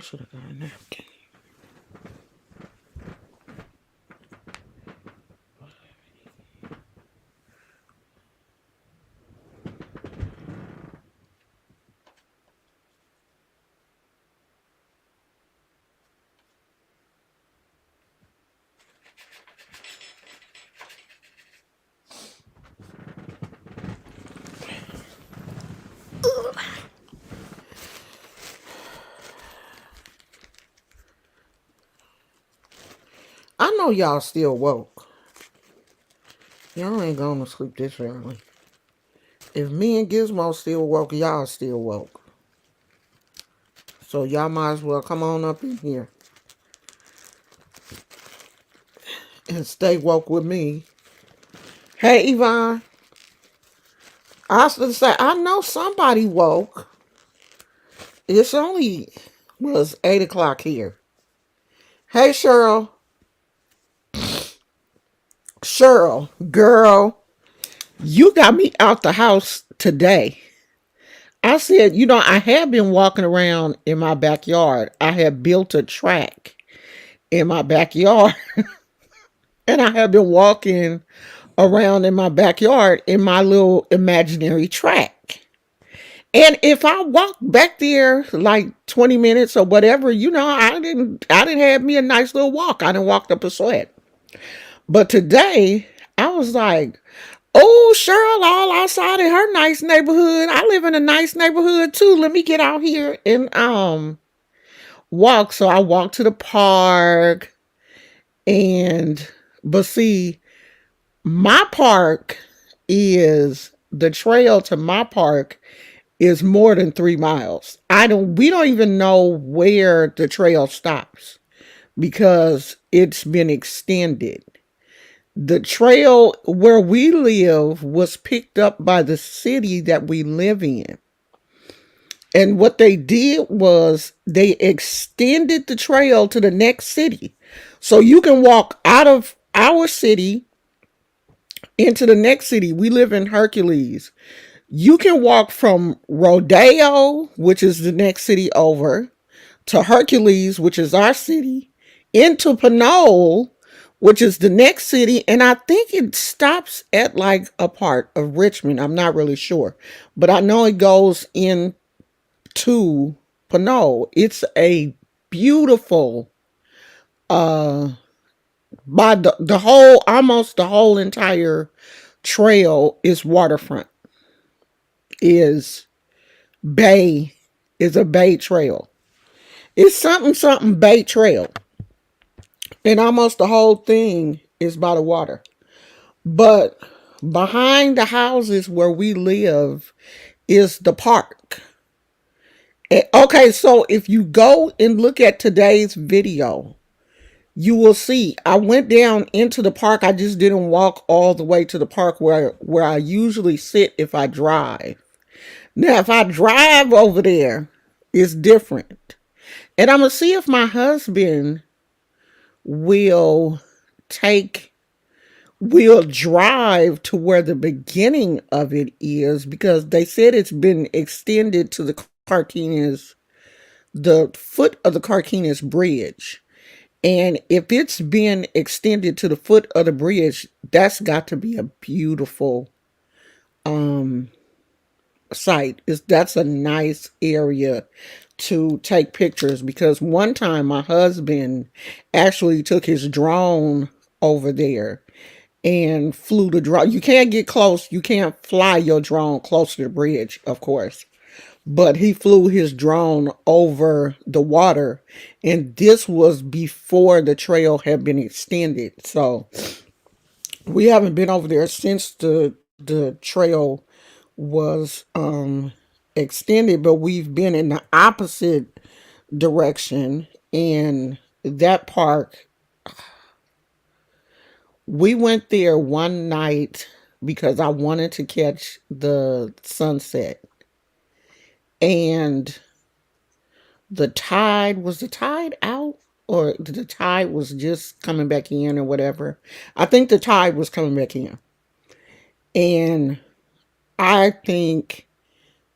I should have got a napkin. I know y'all still woke. Y'all ain't going to sleep this early. If me and Gizmo still woke, y'all still woke. So y'all might as well come on up in here and stay woke with me. Hey, Yvonne. I was going to say, I know somebody woke. It's only was 8 o'clock here. Hey, Cheryl. Cheryl, girl, you got me out the house today. I said, I have been walking around in my backyard. I have built a track in my backyard, and I have been walking around in my backyard in my little imaginary track. And if I walk back there like 20 minutes or whatever, I didn't have me a nice little walk. I didn't walk up a sweat. But today I was like, oh, Cheryl all outside in her nice neighborhood. I live in a nice neighborhood too. Let me get out here and walk. So I walked to the park, but see, my park is the trail to my park is more than 3 miles. We don't even know where the trail stops because it's been extended. The trail where we live was picked up by the city that we live in. And what they did was they extended the trail to the next city. So you can walk out of our city into the next city. We live in Hercules. You can walk from Rodeo, which is the next city over, to Hercules, which is our city, into Pinole, which is the next city. And I think it stops at like a part of Richmond. I'm not really sure. But I know it goes into Pinole. It's a beautiful, by the whole, almost the whole entire trail is waterfront, is bay, is a bay trail. It's something bay trail. And almost the whole thing is by the water. But behind the houses where we live is the park. Okay, so if you go and look at today's video, you will see I went down into the park. I just didn't walk all the way to the park where I usually sit if I drive. Now, if I drive over there, it's different. And I'm going to see if my husband will drive to where the beginning of it is, because they said it's been extended to the foot of the Carquinez Bridge. And if it's been extended to the foot of the bridge, that's got to be a beautiful site. That's a nice area to take pictures, because one time my husband actually took his drone over there and flew the drone. You can't get close. You can't fly your drone close to the bridge, of course. But he flew his drone over the water, and this was before the trail had been extended. So we haven't been over there since the trail was extended, but we've been in the opposite direction. And that park, we went there one night because I wanted to catch the sunset. And was the tide out, or the tide was just coming back in or whatever? I think the tide was coming back in. And I think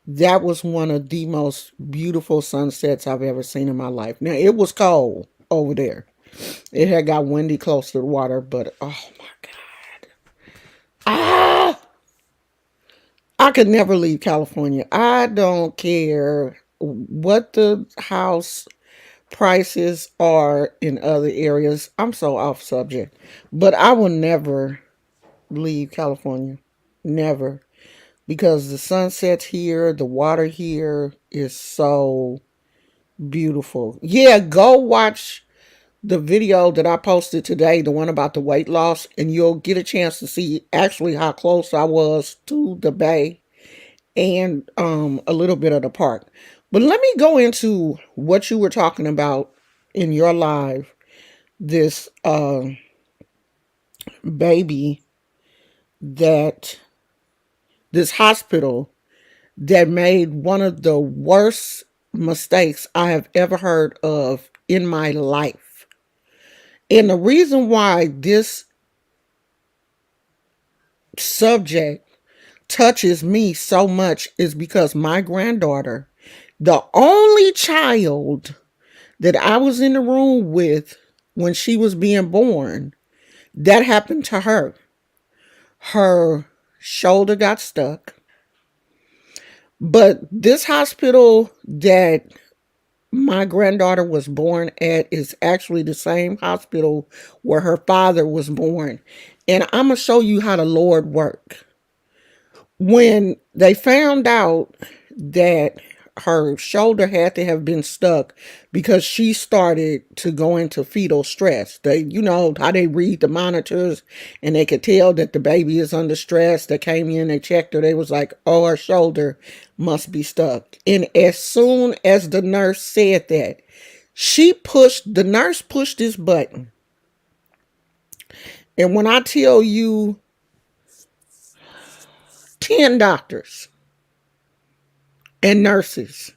That was one of the most beautiful sunsets I've ever seen in my life. Now, it was cold over there. It had got windy close to the water, but oh my God. Ah! I could never leave California. I don't care what the house prices are in other areas. I'm so off subject, but I will never leave California. Never. Because the sunsets here, the water here is so beautiful. Yeah, go watch the video that I posted today, the one about the weight loss, and you'll get a chance to see actually how close I was to the bay and a little bit of the park. But let me go into what you were talking about in your live. This baby that this hospital that made one of the worst mistakes I have ever heard of in my life. And the reason why this subject touches me so much is because my granddaughter, the only child that I was in the room with when she was being born, that happened to her. Her shoulder got stuck. But this hospital that my granddaughter was born at is actually the same hospital where her father was born. And I'm going to show you how the Lord worked. When they found out that her shoulder had to have been stuck because she started to go into fetal stress. They, you know, how they read the monitors and they could tell that the baby is under stress. They came in, they checked her. They was like, oh, her shoulder must be stuck. And as soon as the nurse said that, the nurse pushed this button. And when I tell you 10 doctors and nurses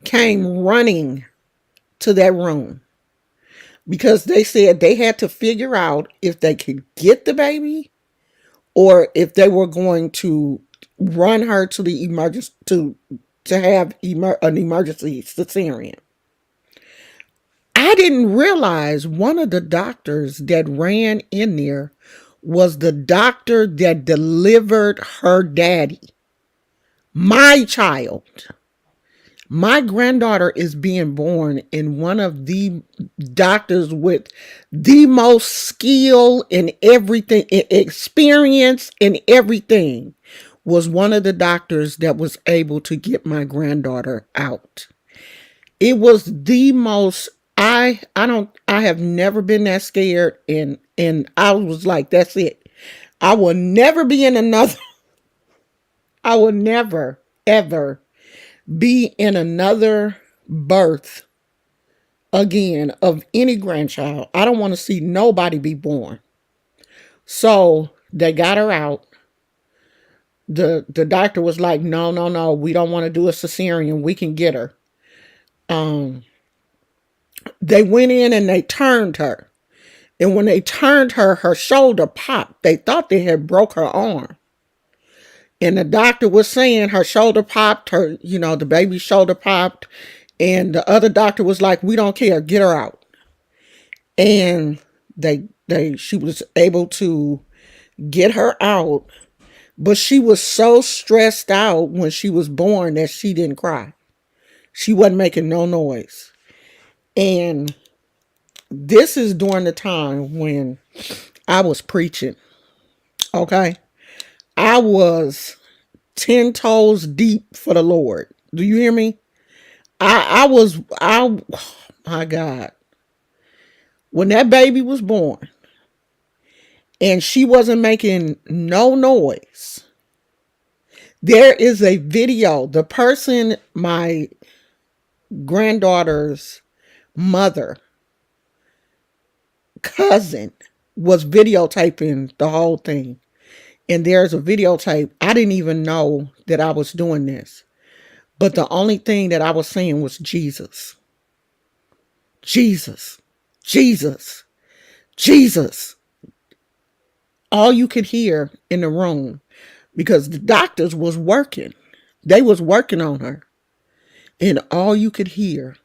came running to that room because they said they had to figure out if they could get the baby or if they were going to run her to the emergency to have an emergency cesarean. I didn't realize one of the doctors that ran in there was the doctor that delivered her daddy, my child. My granddaughter is being born, and one of the doctors with the most skill in everything, experience in everything, was one of the doctors that was able to get my granddaughter out. It was the most, I have never been that scared, and I was like, that's it. I will never be in another I will never ever be in another birth again of any grandchild. I don't want to see nobody be born. So they got her out. The doctor was like, no, no, no, we don't want to do a cesarean. We can get her. Um, they went in and they turned her. And when they turned her, her shoulder popped. They thought they had broke her arm. And the doctor was saying her shoulder popped, the baby's shoulder popped. And the other doctor was like, we don't care, get her out. And she was able to get her out, but she was so stressed out when she was born that she didn't cry. She wasn't making no noise. And this is during the time when I was preaching. Okay. I was 10 toes deep for the Lord. Do you hear me? Oh my God. When that baby was born and she wasn't making no noise, there is a video. The person, my granddaughter's mother, cousin, was videotaping the whole thing. And there's a videotape. I didn't even know that I was doing this. But the only thing that I was saying was Jesus. Jesus. Jesus. Jesus. All you could hear in the room, because the doctors was working. They was working on her, and all you could hear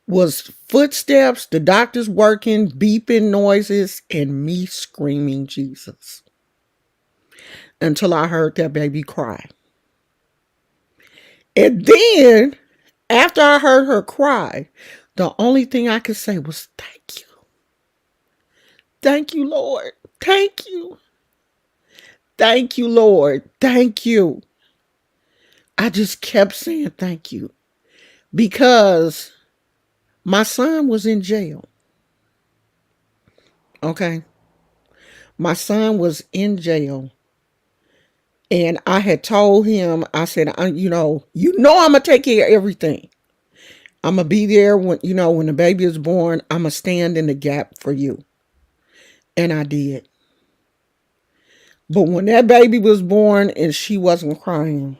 was footsteps, the doctors working, beeping noises, and me screaming Jesus until I heard that baby cry. And then, after I heard her cry, the only thing I could say was, thank you. Thank you, Lord. Thank you. Thank you, Lord. Thank you. I just kept saying thank you because my son was in jail. Okay. My son was in jail. And I had told him, I said, I'm going to take care of everything. I'm going to be there when the baby is born. I'm going to stand in the gap for you. And I did. But when that baby was born and she wasn't crying,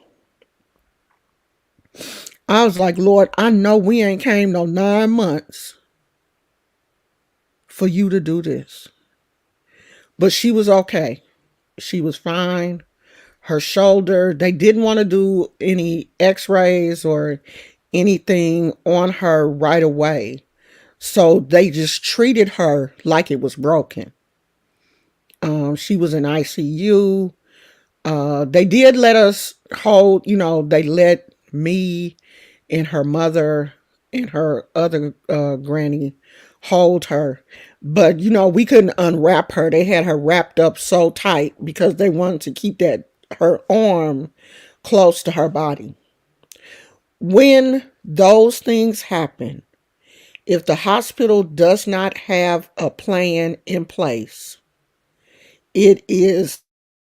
I was like, Lord, I know we ain't came no 9 months for you to do this. But she was okay. She was fine. Her shoulder, they didn't want to do any x-rays or anything on her right away. So they just treated her like it was broken. She was in ICU. They did let us hold, they let me and her mother and her other granny hold her. But, we couldn't unwrap her. They had her wrapped up so tight because they wanted to keep her arm close to her body. When those things happen, if the hospital does not have a plan in place, it is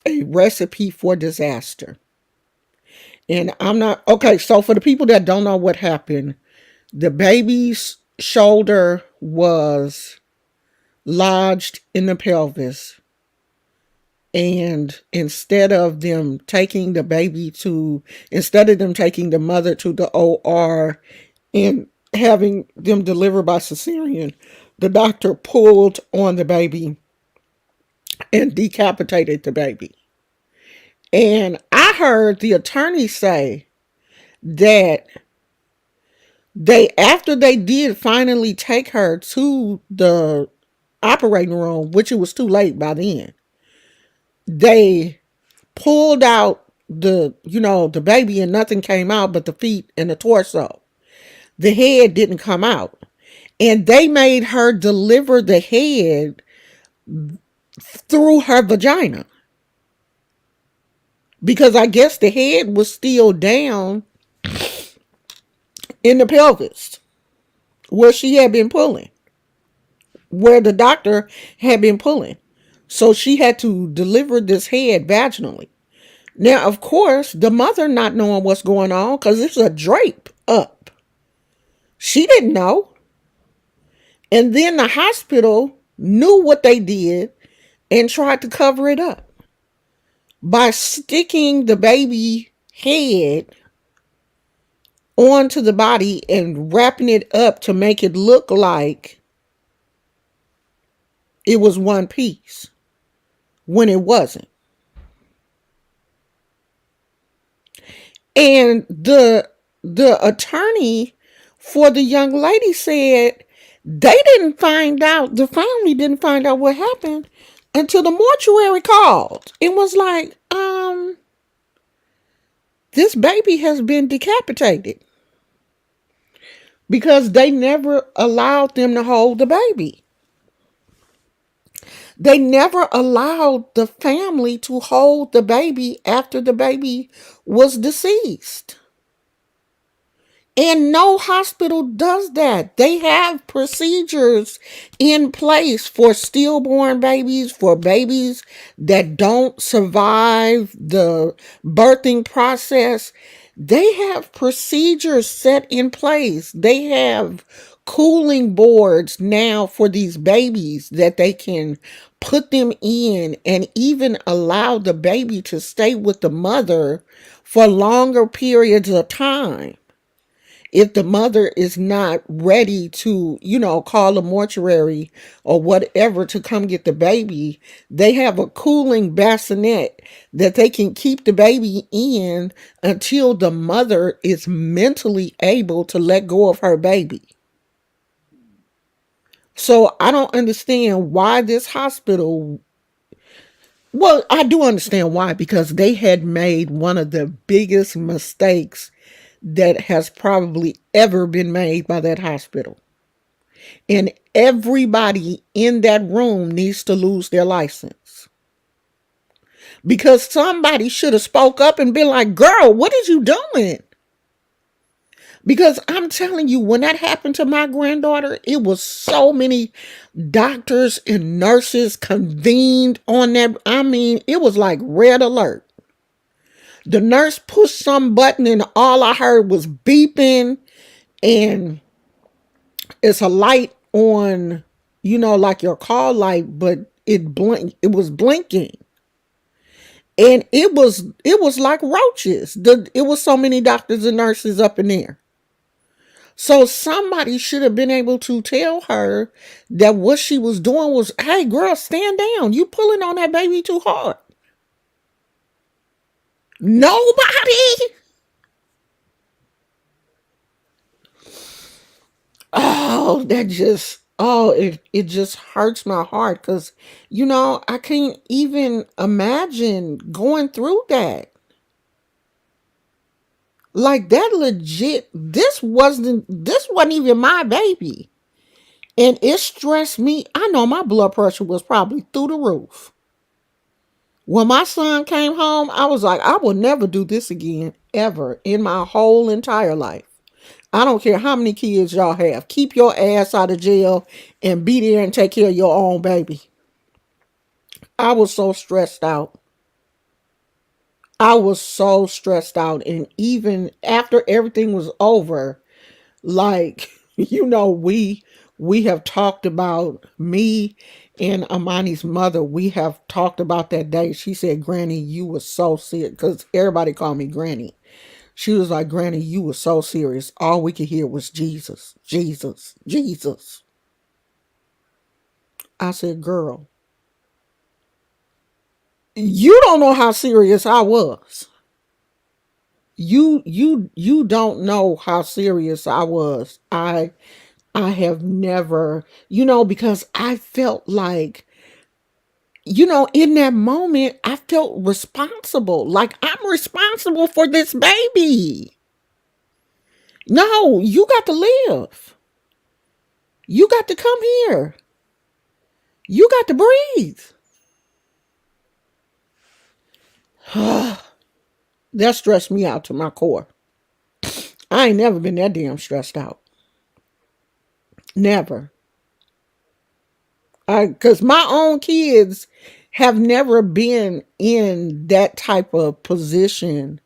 a recipe for disaster. And I'm not okay. So, for the people that don't know what happened, the baby's shoulder was lodged in the pelvis. And instead of them taking the mother to the OR and having them delivered by cesarean, the doctor pulled on the baby and decapitated the baby. And I heard the attorney say that after they did finally take her to the operating room, which it was too late by then, they pulled out the baby and nothing came out but the feet and the torso. The head didn't come out. And they made her deliver the head through her vagina. Because I guess the head was still down in the pelvis where she had been pulling, where the doctor had been pulling. So she had to deliver this head vaginally. Now, of course, the mother not knowing what's going on because it's a drape up. She didn't know. And then the hospital knew what they did and tried to cover it up by sticking the baby head onto the body and wrapping it up to make it look like it was one piece when it wasn't. And the attorney for the young lady said the family didn't find out what happened until the mortuary called. It was like, this baby has been decapitated because they never allowed them to hold the baby. They never allowed the family to hold the baby after the baby was deceased. And no hospital does that. They have procedures in place for stillborn babies, for babies that don't survive the birthing process. They have procedures set in place. They have cooling boards now for these babies that they can put them in and even allow the baby to stay with the mother for longer periods of time. if the mother is not ready to, call a mortuary or whatever to come get the baby, they have a cooling bassinet that they can keep the baby in until the mother is mentally able to let go of her baby. So I don't understand why this hospital. Well, I do understand why, because they had made one of the biggest mistakes that has probably ever been made by that hospital. And everybody in that room needs to lose their license. Because somebody should have spoke up and been like, girl, what is you doing? Because I'm telling you, when that happened to my granddaughter, it was so many doctors and nurses convened on that. I mean, it was like red alert. The nurse pushed some button and all I heard was beeping, and it's a light on, like your call light, but it was blinking. And it was like roaches. It was so many doctors and nurses up in there. So somebody should have been able to tell her that what she was doing was, hey girl, stand down. You pulling on that baby too hard. Nobody. Oh, it just hurts my heart because, I can't even imagine going through that. Like that legit, this wasn't even my baby. And it stressed me. I know my blood pressure was probably through the roof. When my son came home, I was like, I will never do this again, ever, in my whole entire life. I don't care how many kids y'all have. Keep your ass out of jail and be there and take care of your own baby. I was so stressed out. I was so stressed out. And even after everything was over, like, we have talked about me and Amani's mother. We have talked about that day. She said, Granny, you were so serious. Because everybody called me Granny. She was like, Granny, you were so serious. All we could hear was Jesus, Jesus, Jesus. I said, girl, you don't know how serious I was. You don't know how serious I was. I have never, because I felt like, in that moment, I felt responsible. Like I'm responsible for this baby. No, you got to live. You got to come here. You got to breathe. That stressed me out to my core. I ain't never been that damn stressed out. Never. Because my own kids have never been in that type of position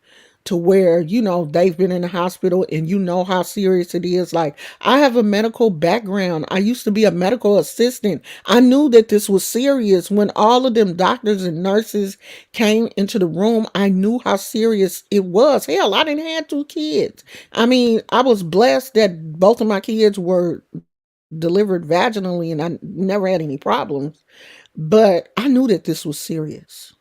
to where, they've been in the hospital and how serious it is. Like, I have a medical background. I used to be a medical assistant. I knew that this was serious. When all of them doctors and nurses came into the room, I knew how serious it was. Hell, I didn't have two kids. I mean, I was blessed that both of my kids were delivered vaginally and I never had any problems. But I knew that this was serious.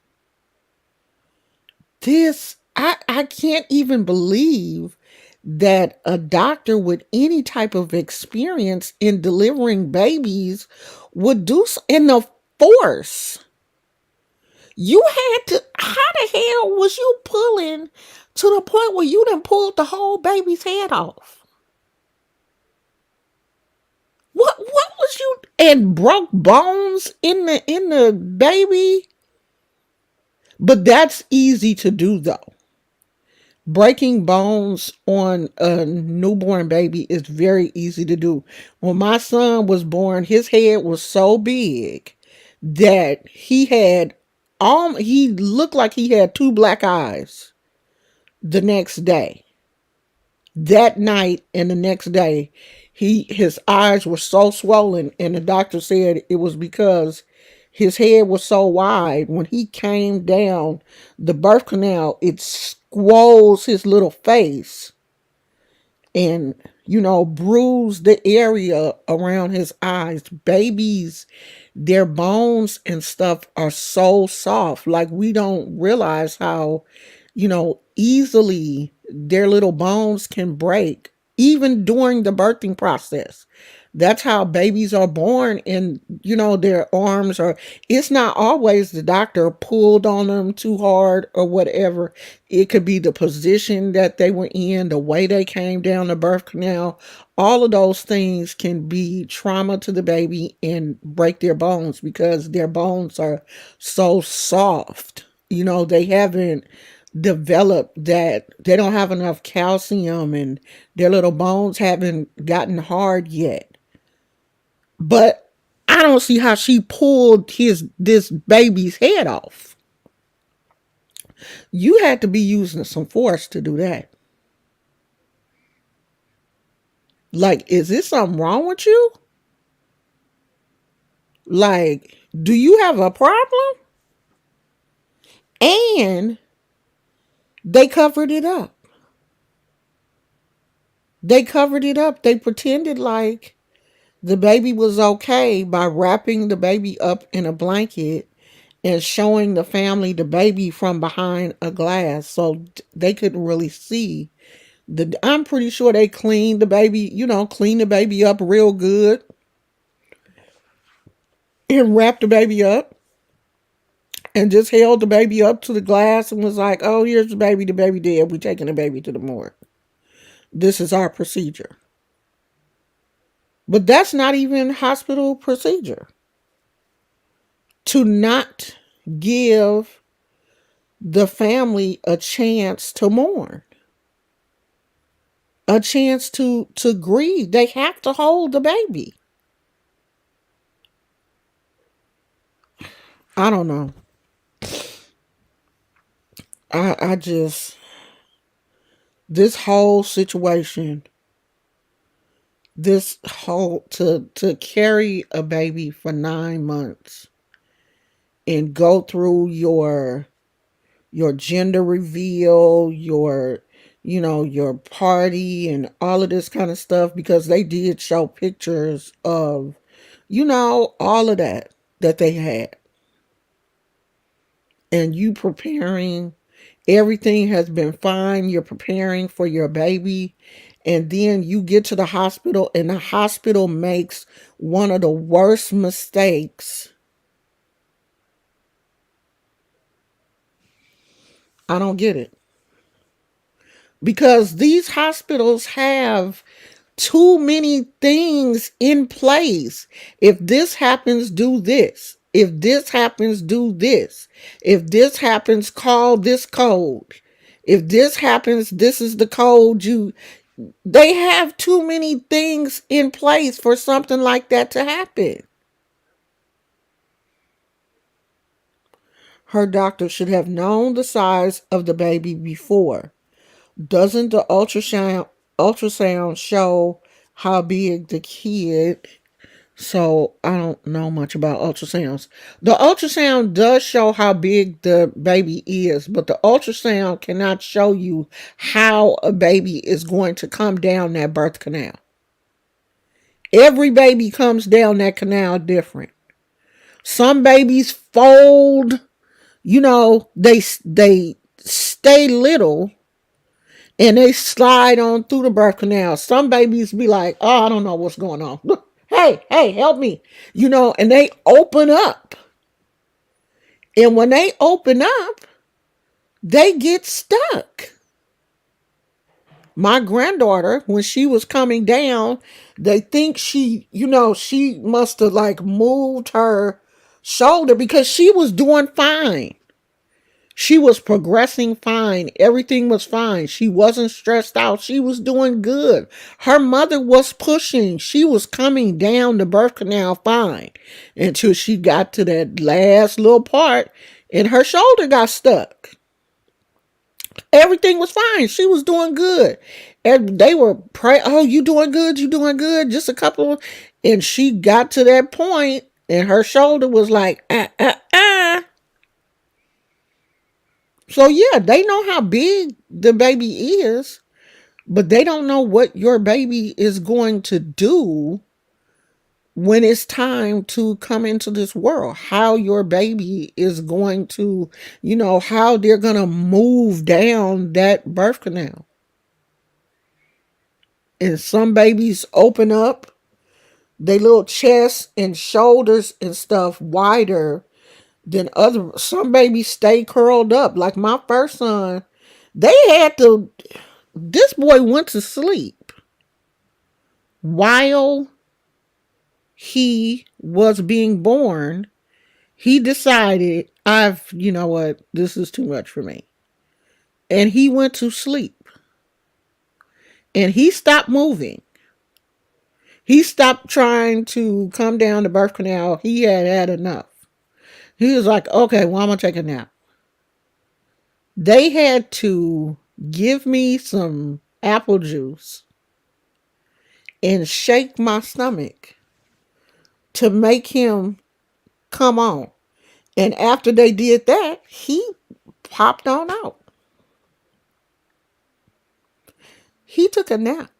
I can't even believe that a doctor with any type of experience in delivering babies would do so in the force. You had to, how the hell was you pulling to the point where you done pulled the whole baby's head off? What was you, and broke bones in the baby? But that's easy to do though. Breaking bones on a newborn baby is very easy to do. When my son was born, his head was so big that he looked like he had two black eyes the next day. That night and the next day, his eyes were so swollen, and the doctor said it was because his head was so wide. When he came down the birth canal, it squoze his little face, and, bruise the area around his eyes. Babies, their bones and stuff are so soft. Like, we don't realize how, easily their little bones can break, even during the birthing process. That's how babies are born, and their arms are, it's not always the doctor pulled on them too hard or whatever. It could be the position that they were in, the way they came down the birth canal. All of those things can be trauma to the baby and break their bones, because their bones are so soft. They haven't developed, that they don't have enough calcium, and their little bones haven't gotten hard yet. But I don't see how she pulled this baby's head off. You had to be using some force to do that. Like, is this something wrong with you? Like, do you have a problem? And they covered it up. They covered it up. They pretended like the baby was okay by wrapping the baby up in a blanket and showing the family the baby from behind a glass, so they couldn't really see. I'm pretty sure they cleaned the baby, cleaned the baby up real good and wrapped the baby up and just held the baby up to the glass and was like, "Oh, here's the baby dead. We taking the baby to the morgue. This is our procedure." But that's not even hospital procedure. To not give the family a chance to mourn, a chance to grieve. They have to hold the baby. I don't know. I just, this whole situation, this whole, to carry a baby for 9 months and go through your gender reveal, your party and all of this kind of stuff, because they did show pictures of, all of that they had. And you preparing, everything has been fine. You're preparing for your baby. And then you get to the hospital, and the hospital makes one of the worst mistakes. I don't get it. Because these hospitals have too many things in place. If this happens, do this. If this happens, do this. If this happens, call this code. If this happens, this is the code you. They have too many things in place for something like that to happen. Her doctor should have known the size of the baby before. Doesn't the ultrasound show how big the kid? So I don't know much about ultrasounds. The ultrasound does show how big the baby is, but the ultrasound cannot show you how a baby is going to come down that birth canal. Every baby comes down that canal different. Some babies fold, they stay little and they slide on through the birth canal. Some babies be like, "Oh, I don't know what's going on. Hey, help me." And they open up. And when they open up, they get stuck. My granddaughter, when she was coming down, they think she must have like moved her shoulder, because she was doing fine. She was progressing fine. Everything was fine. She wasn't stressed out. She was doing good. Her mother was pushing. She was coming down the birth canal fine, until she got to that last little part and her shoulder got stuck. Everything was fine. She was doing good. And they were praying, "Oh, you doing good. You doing good." Just a couple. And she got to that point and her shoulder was like, ah, ah, ah. So yeah, they know how big the baby is. but they don't know what your baby is going to do when it's time to come into this world, how your baby is going to, how they're going to move down that birth canal. And some babies open up their little chest and shoulders and stuff wider than other. Some babies stay curled up. Like my first son, they had to, this boy went to sleep while he was being born. He decided, you know what, this is too much for me. And he went to sleep. And he stopped moving. He stopped trying to come down the birth canal. He had had enough. He was like, okay, well, I'm going to take a nap. They had to give me some apple juice and shake my stomach to make him come on. And after they did that, he popped on out. He took a nap.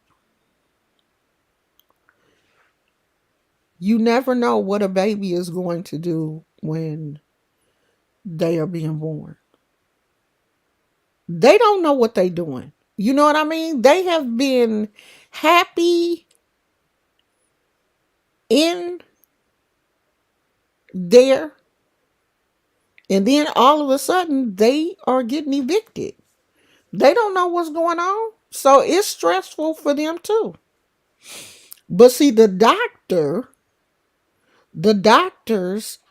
You never know what a baby is going to do when they are being born. They don't know what they're doing. You know what I mean? They have been happy in there, and then all of a sudden they are getting evicted. They don't know what's going on. So it's stressful for them too. But see, the doctors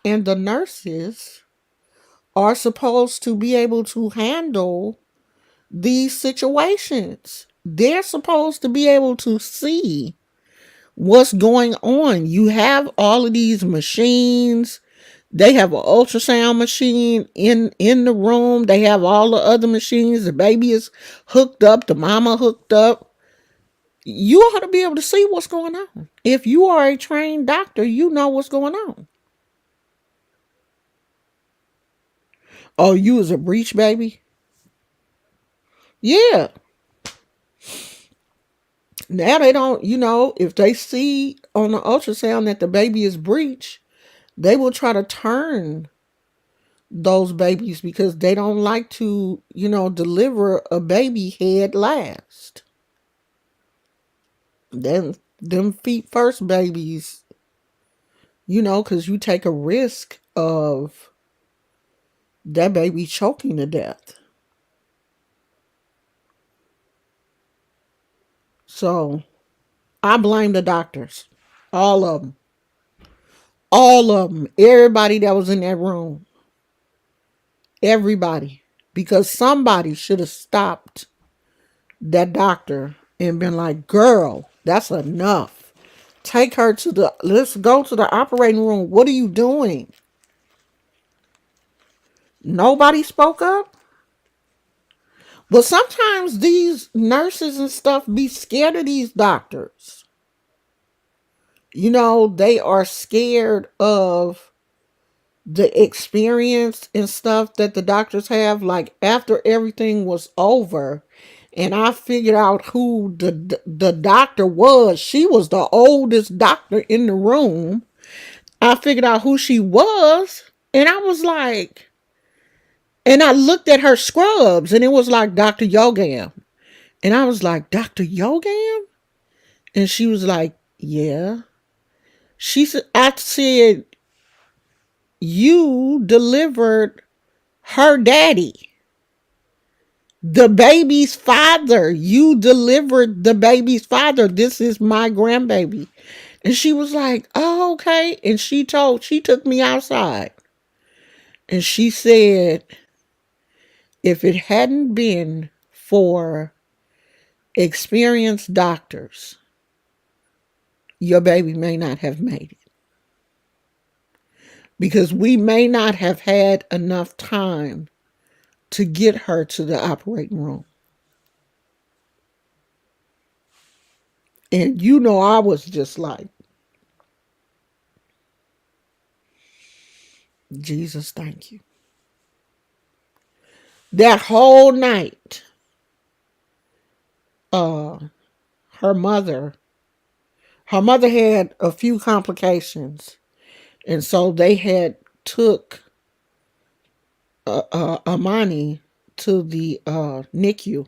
and the nurses are supposed to be able to handle these situations. They're supposed to be able to see what's going on. You have all of these machines. They have an ultrasound machine in the room. They have all the other machines. The baby is hooked up. The mama hooked up. You ought to be able to see what's going on. If you are a trained doctor, you know what's going on. Oh, you was a breech baby? Yeah. Now they don't, if they see on the ultrasound that the baby is breech, they will try to turn those babies because they don't like to, deliver a baby head last. Then them feet first babies, because you take a risk of that baby choking to death. So I blame the doctors. All of them. All of them. Everybody that was in that room. Everybody. Because somebody should have stopped that doctor and been like, girl, that's enough. Take her let's go to the operating room. What are you doing? Nobody spoke up. But sometimes these nurses and stuff be scared of these doctors. They are scared of the experience and stuff that the doctors have. Like after everything was over and I figured out who the doctor was. She was the oldest doctor in the room. I figured out who she was, and I was like, and I looked at her scrubs, and it was like Dr. Yogam. And I was like, Dr. Yogam? And she was like, yeah. I said, you delivered her daddy, the baby's father. You delivered the baby's father. This is my grandbaby. And she was like, oh, okay. And she took me outside. And she said, if it hadn't been for experienced doctors, your baby may not have made it. Because we may not have had enough time to get her to the operating room. And I was just like, Jesus, thank you. That whole night, uh her mother her mother had a few complications, and so they had took Amani to the NICU,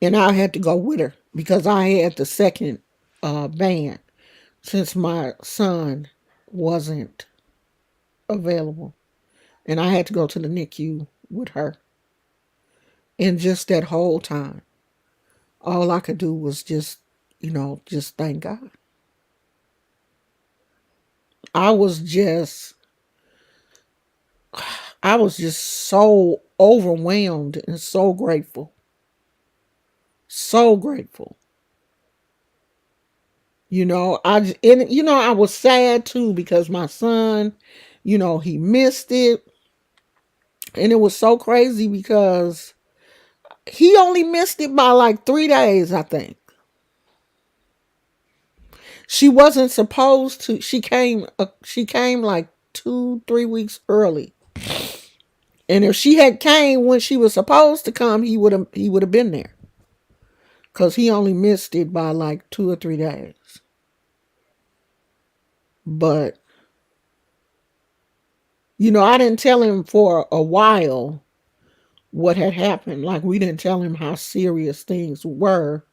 and I had to go with her because I had the second van since my son wasn't available, and I had to go to the NICU with her. And just that whole time, all I could do was just, just thank God. I was just, I was just so overwhelmed and so grateful, so grateful. I was sad too because my son, he missed it, and it was so crazy because he only missed it by like 3 days, I think. She wasn't supposed to. She came like 2, 3 weeks early, and if she had came when she was supposed to come, he would have been there because he only missed it by like 2 or 3 days. But I didn't tell him for a while what had happened. Like, we didn't tell him how serious things were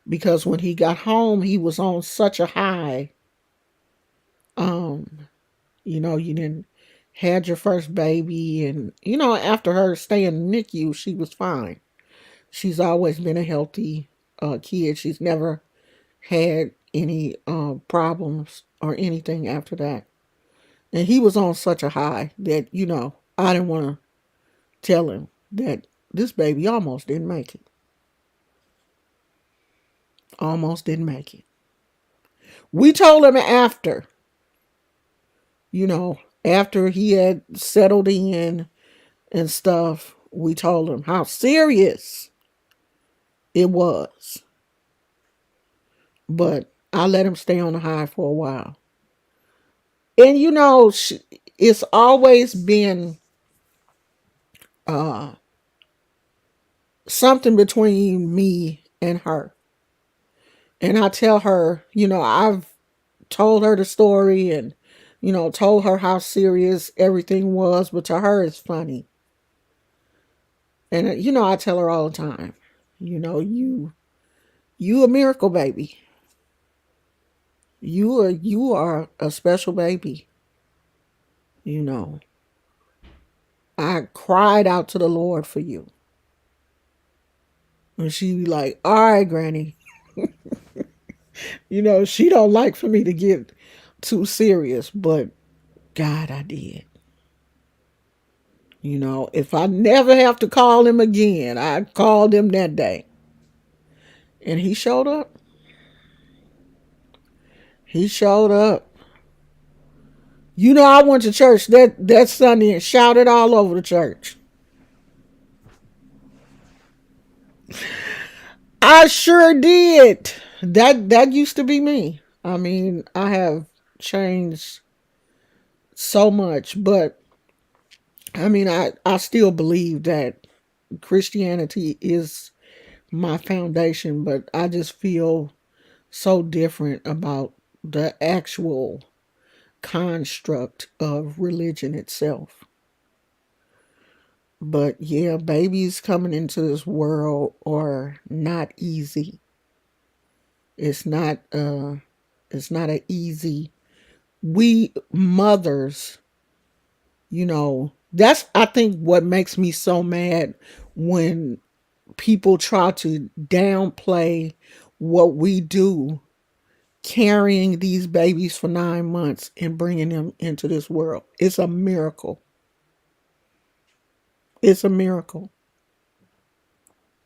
because when he got home, he was on such a high. Um, you didn't had your first baby, and after her stay in the NICU, she was fine. She's always been a healthy kid. She's never had any problems or anything after that. And he was on such a high that I didn't want to tell him that this baby almost didn't make it. Almost didn't make it. We told him you know, after he had settled in and stuff, we told him how serious it was. But I let him stay on the high for a while. And it's always been uh, something between me and her. And I tell her, I've told her the story and, told her how serious everything was, but to her it's funny. And, I tell her all the time, you a miracle baby. You are a special baby. You know, I cried out to the Lord for you. And she be like, all right, Granny. She don't like for me to get too serious, but God, I did. If I never have to call him again, I called him that day. And he showed up. He showed up. I went to church that Sunday and shouted all over the church. I sure did. That used to be me. I mean, I have changed so much, but I mean, I still believe that Christianity is my foundation, but I just feel so different about the actual construct of religion itself. But yeah, babies coming into this world are not easy. It's not a easy. We mothers, that's I think what makes me so mad when people try to downplay what we do carrying these babies for 9 months and bringing them into this world. It's a miracle. It's a miracle.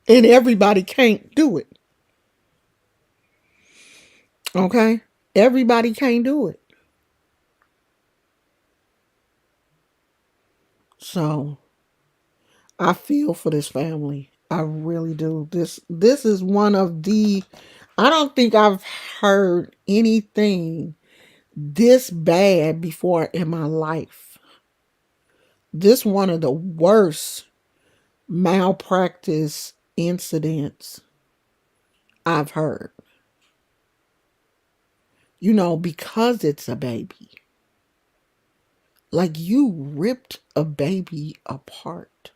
And everybody can't do it. Okay? Everybody can't do it. So I feel for this family. I really do. This is one of the I don't think I've heard anything this bad before in my life. This one of the worst malpractice incidents I've heard. You know, because it's a baby. Like you ripped a baby apart.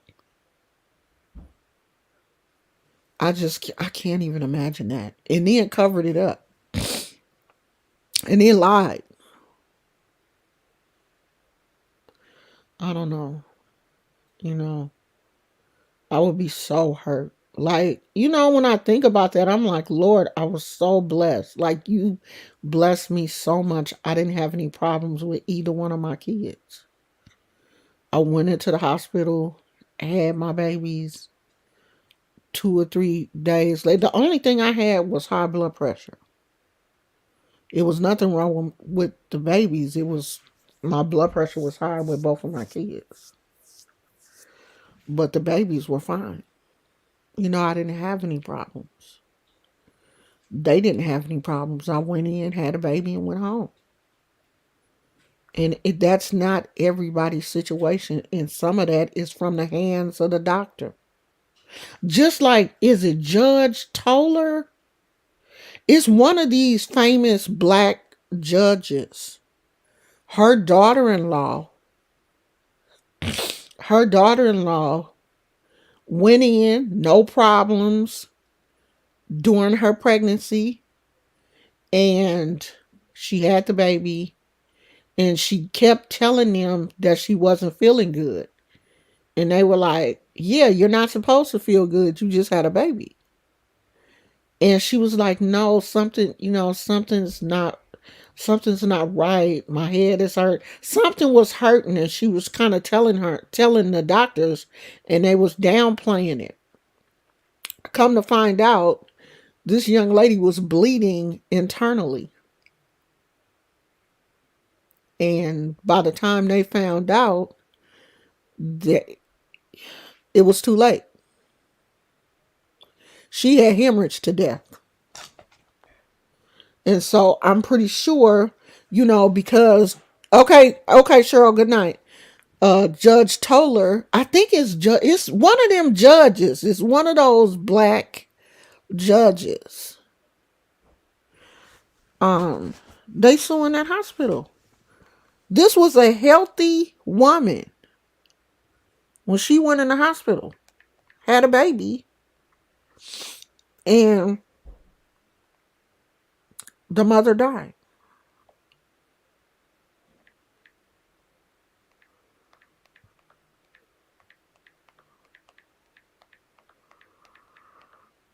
I can't even imagine that. And then covered it up. And then lied. I don't know. You know, I would be so hurt. Like, you know, when I think about that, I'm like, Lord, I was so blessed. Like, you blessed me so much. I didn't have any problems with either one of my kids. I went into the hospital, had my babies 2 or 3 days later. The only thing I had was high blood pressure. It was nothing wrong with the babies. It was my blood pressure was high with both of my kids. But the babies were fine. You know, I didn't have any problems. They didn't have any problems. I went in, had a baby, and went home. And that's not everybody's situation. And some of that is from the hands of the doctor. Just like, is it Judge Toller? It's one of these famous black judges. Her daughter-in-law, her daughter-in-law went in, no problems during her pregnancy, and she had the baby, and she kept telling them that she wasn't feeling good. And they were like, yeah, you're not supposed to feel good. You just had a baby. And she was like, no, something, you know, something's not right. My head is hurt. Something was hurting, and she was kind of telling the doctors, and they was downplaying it. Come to find out, this young lady was bleeding internally. And by the time they found out, that it was too late. She had hemorrhaged to death. And so I'm pretty sure, you know, because okay, Cheryl, good night. Judge Toller, I think it's one of them judges. It's one of those black judges. They suing that hospital. This was a healthy woman when she went in the hospital, had a baby, and the mother died.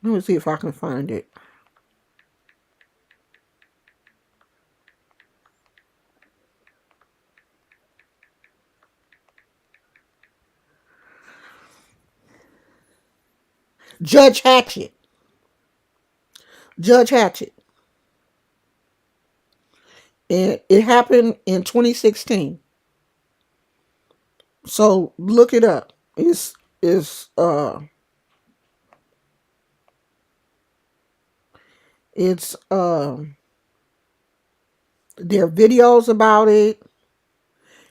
Let me see if I can find it. Judge Hatchett. Judge Hatchett. And it happened in 2016. So look it up. It's there are videos about it.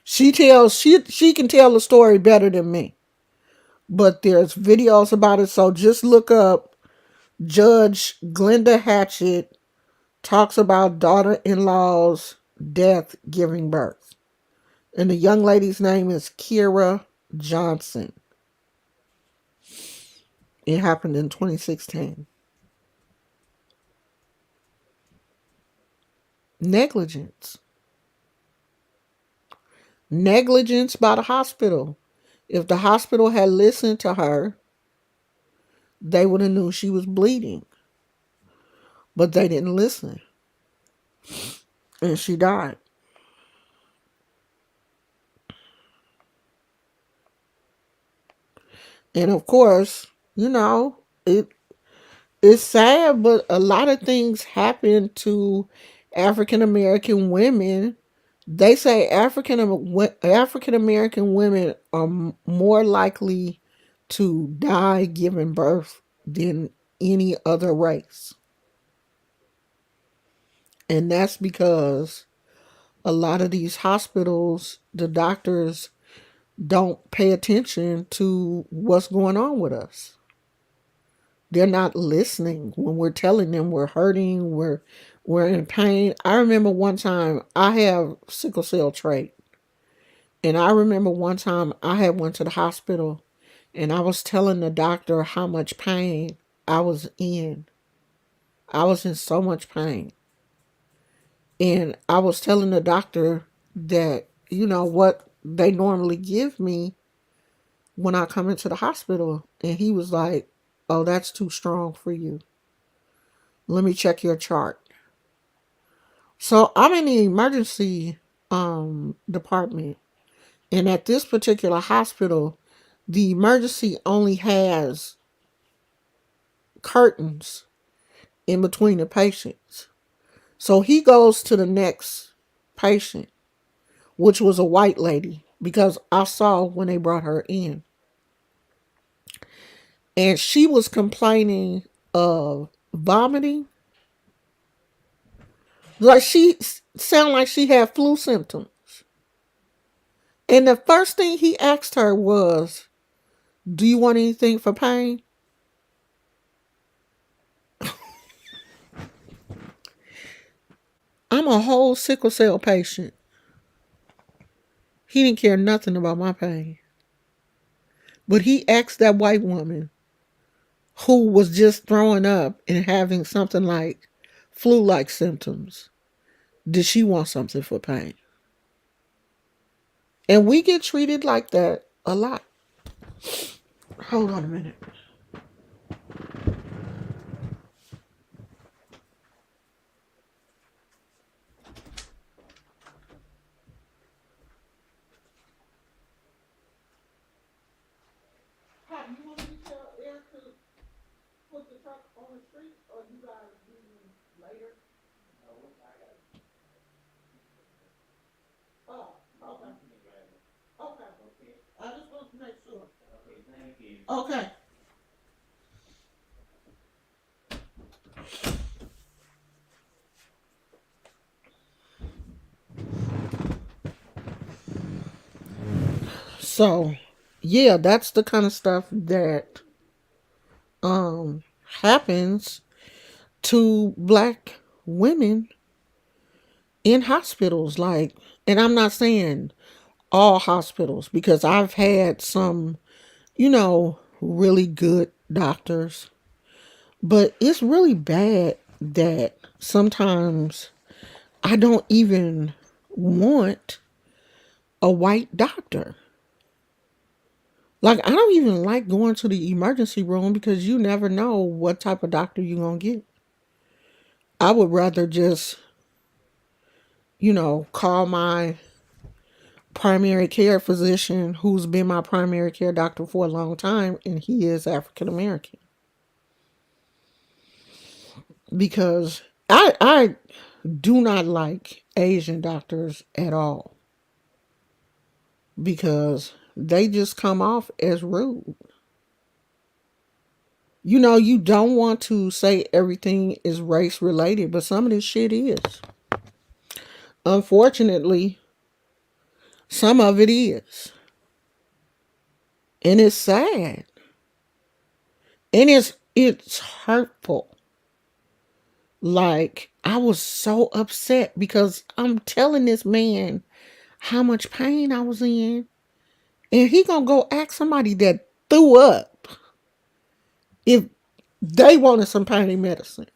She can tell the story better than me. But there's videos about it. So just look up Judge Glenda Hatchett talks about daughter-in-law's death giving birth. And the young lady's name is Kira Johnson. It happened in 2016. Negligence. Negligence by the hospital. If the hospital had listened to her, they would have knew she was bleeding. But they didn't listen. And she died. And of course, you know, it's sad, but a lot of things happen to African American women. They say African American women are more likely to die giving birth than any other race. And that's because a lot of these hospitals, the doctors don't pay attention to what's going on with us. They're not listening when we're telling them we're hurting, we're in pain. I remember one time I have sickle cell trait, and I remember one time I had went to the hospital, and I was telling the doctor how much pain I was in. I was in so much pain, and I was telling the doctor that what they normally give me when I come into the hospital, and he was like, "Oh, that's too strong for you. Let me check your chart." So I'm in the emergency department, and at this particular hospital, the emergency only has curtains in between the patients. So he goes to the next patient, which was a white lady, because I saw when they brought her in, and she was complaining of vomiting, like she sounded like she had flu symptoms. And the first thing he asked her was, "Do you want anything for pain?" I'm a whole sickle cell patient. He didn't care nothing about my pain. But he asked that white woman who was just throwing up and having something like flu like symptoms, did she want something for pain? And we get treated like that a lot. Hold on a minute. Pat, you want me to tell Eric to put the truck on the street, or you guys do later? Oh, okay. Okay. I just want to make sure. Okay. So, yeah, that's the kind of stuff that happens to black women in hospitals. Like, and I'm not saying all hospitals, because I've had some, really good doctors, but it's really bad that sometimes I don't even want a white doctor. Like, I don't even like going to the emergency room because you never know what type of doctor you're going to get. I would rather just, call my primary care physician who's been my primary care doctor for a long time, and he is African American. Because I do not like Asian doctors at all, because they just come off as rude. You don't want to say everything is race related, but some of this shit is. Unfortunately, some of it is. And it's sad. And it's hurtful. Like, I was so upset because I'm telling this man how much pain I was in, and he gonna go ask somebody that threw up if they wanted some pain medicine.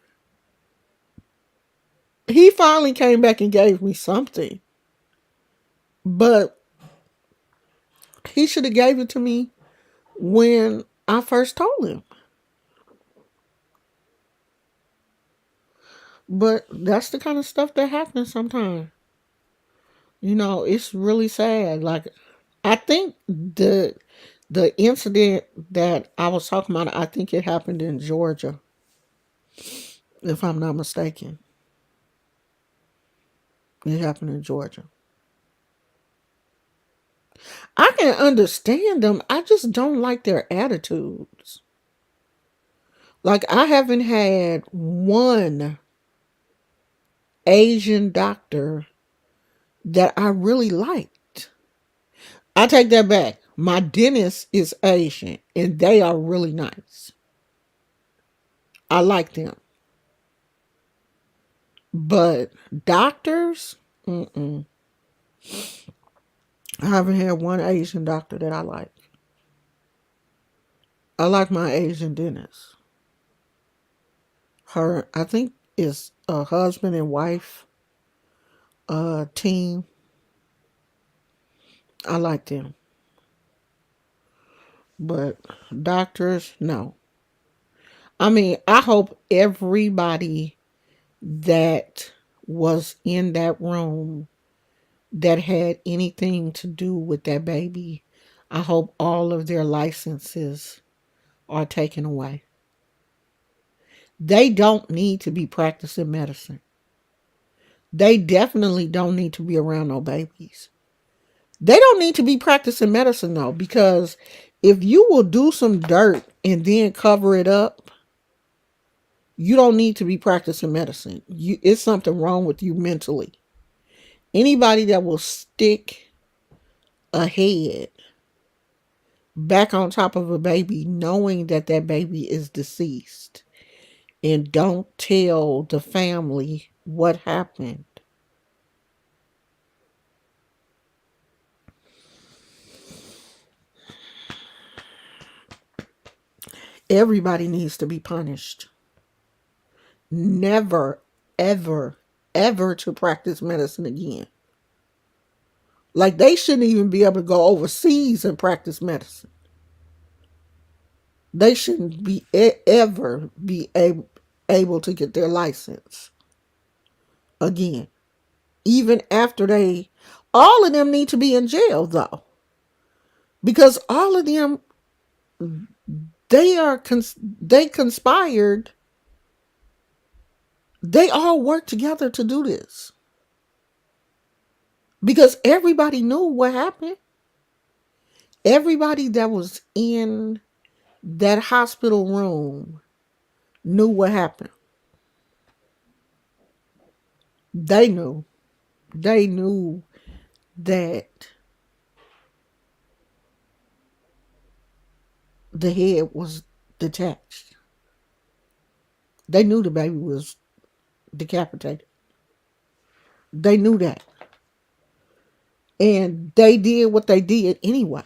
He finally came back and gave me something, but he should have gave it to me when I first told him. But that's the kind of stuff that happens sometimes. It's really sad. Like, I think the incident that I was talking about, I think it happened in Georgia, if I'm not mistaken. It happened in Georgia. I can understand them. I just don't like their attitudes. Like, I haven't had one Asian doctor that I really liked. I take that back. My dentist is Asian, and they are really nice. I like them. But doctors, mm-mm. I haven't had one Asian doctor that I like. I like my Asian dentist. Her, I think, is a husband and wife team. I like them. But doctors, no. I mean, I hope everybody that was in that room that had anything to do with that baby, I hope all of their licenses are taken away. They don't need to be practicing medicine. They definitely don't need to be around no babies. They don't need to be practicing medicine though, because if you will do some dirt and then cover it up, you don't need to be practicing medicine. It's something wrong with you mentally. Anybody that will stick a head back on top of a baby knowing that that baby is deceased and don't tell the family what happened, everybody needs to be punished. Never, ever, ever to practice medicine again. Like they shouldn't even be able to go overseas and practice medicine. They shouldn't be ever be able to get their license again. Even after all of them need to be in jail though, because all of them they conspired. They all worked together to do this because everybody knew what happened. Everybody that was in that hospital room knew what happened. They knew. They knew that the head was detached. They knew the baby was decapitated. They knew that. And they did what they did anyway.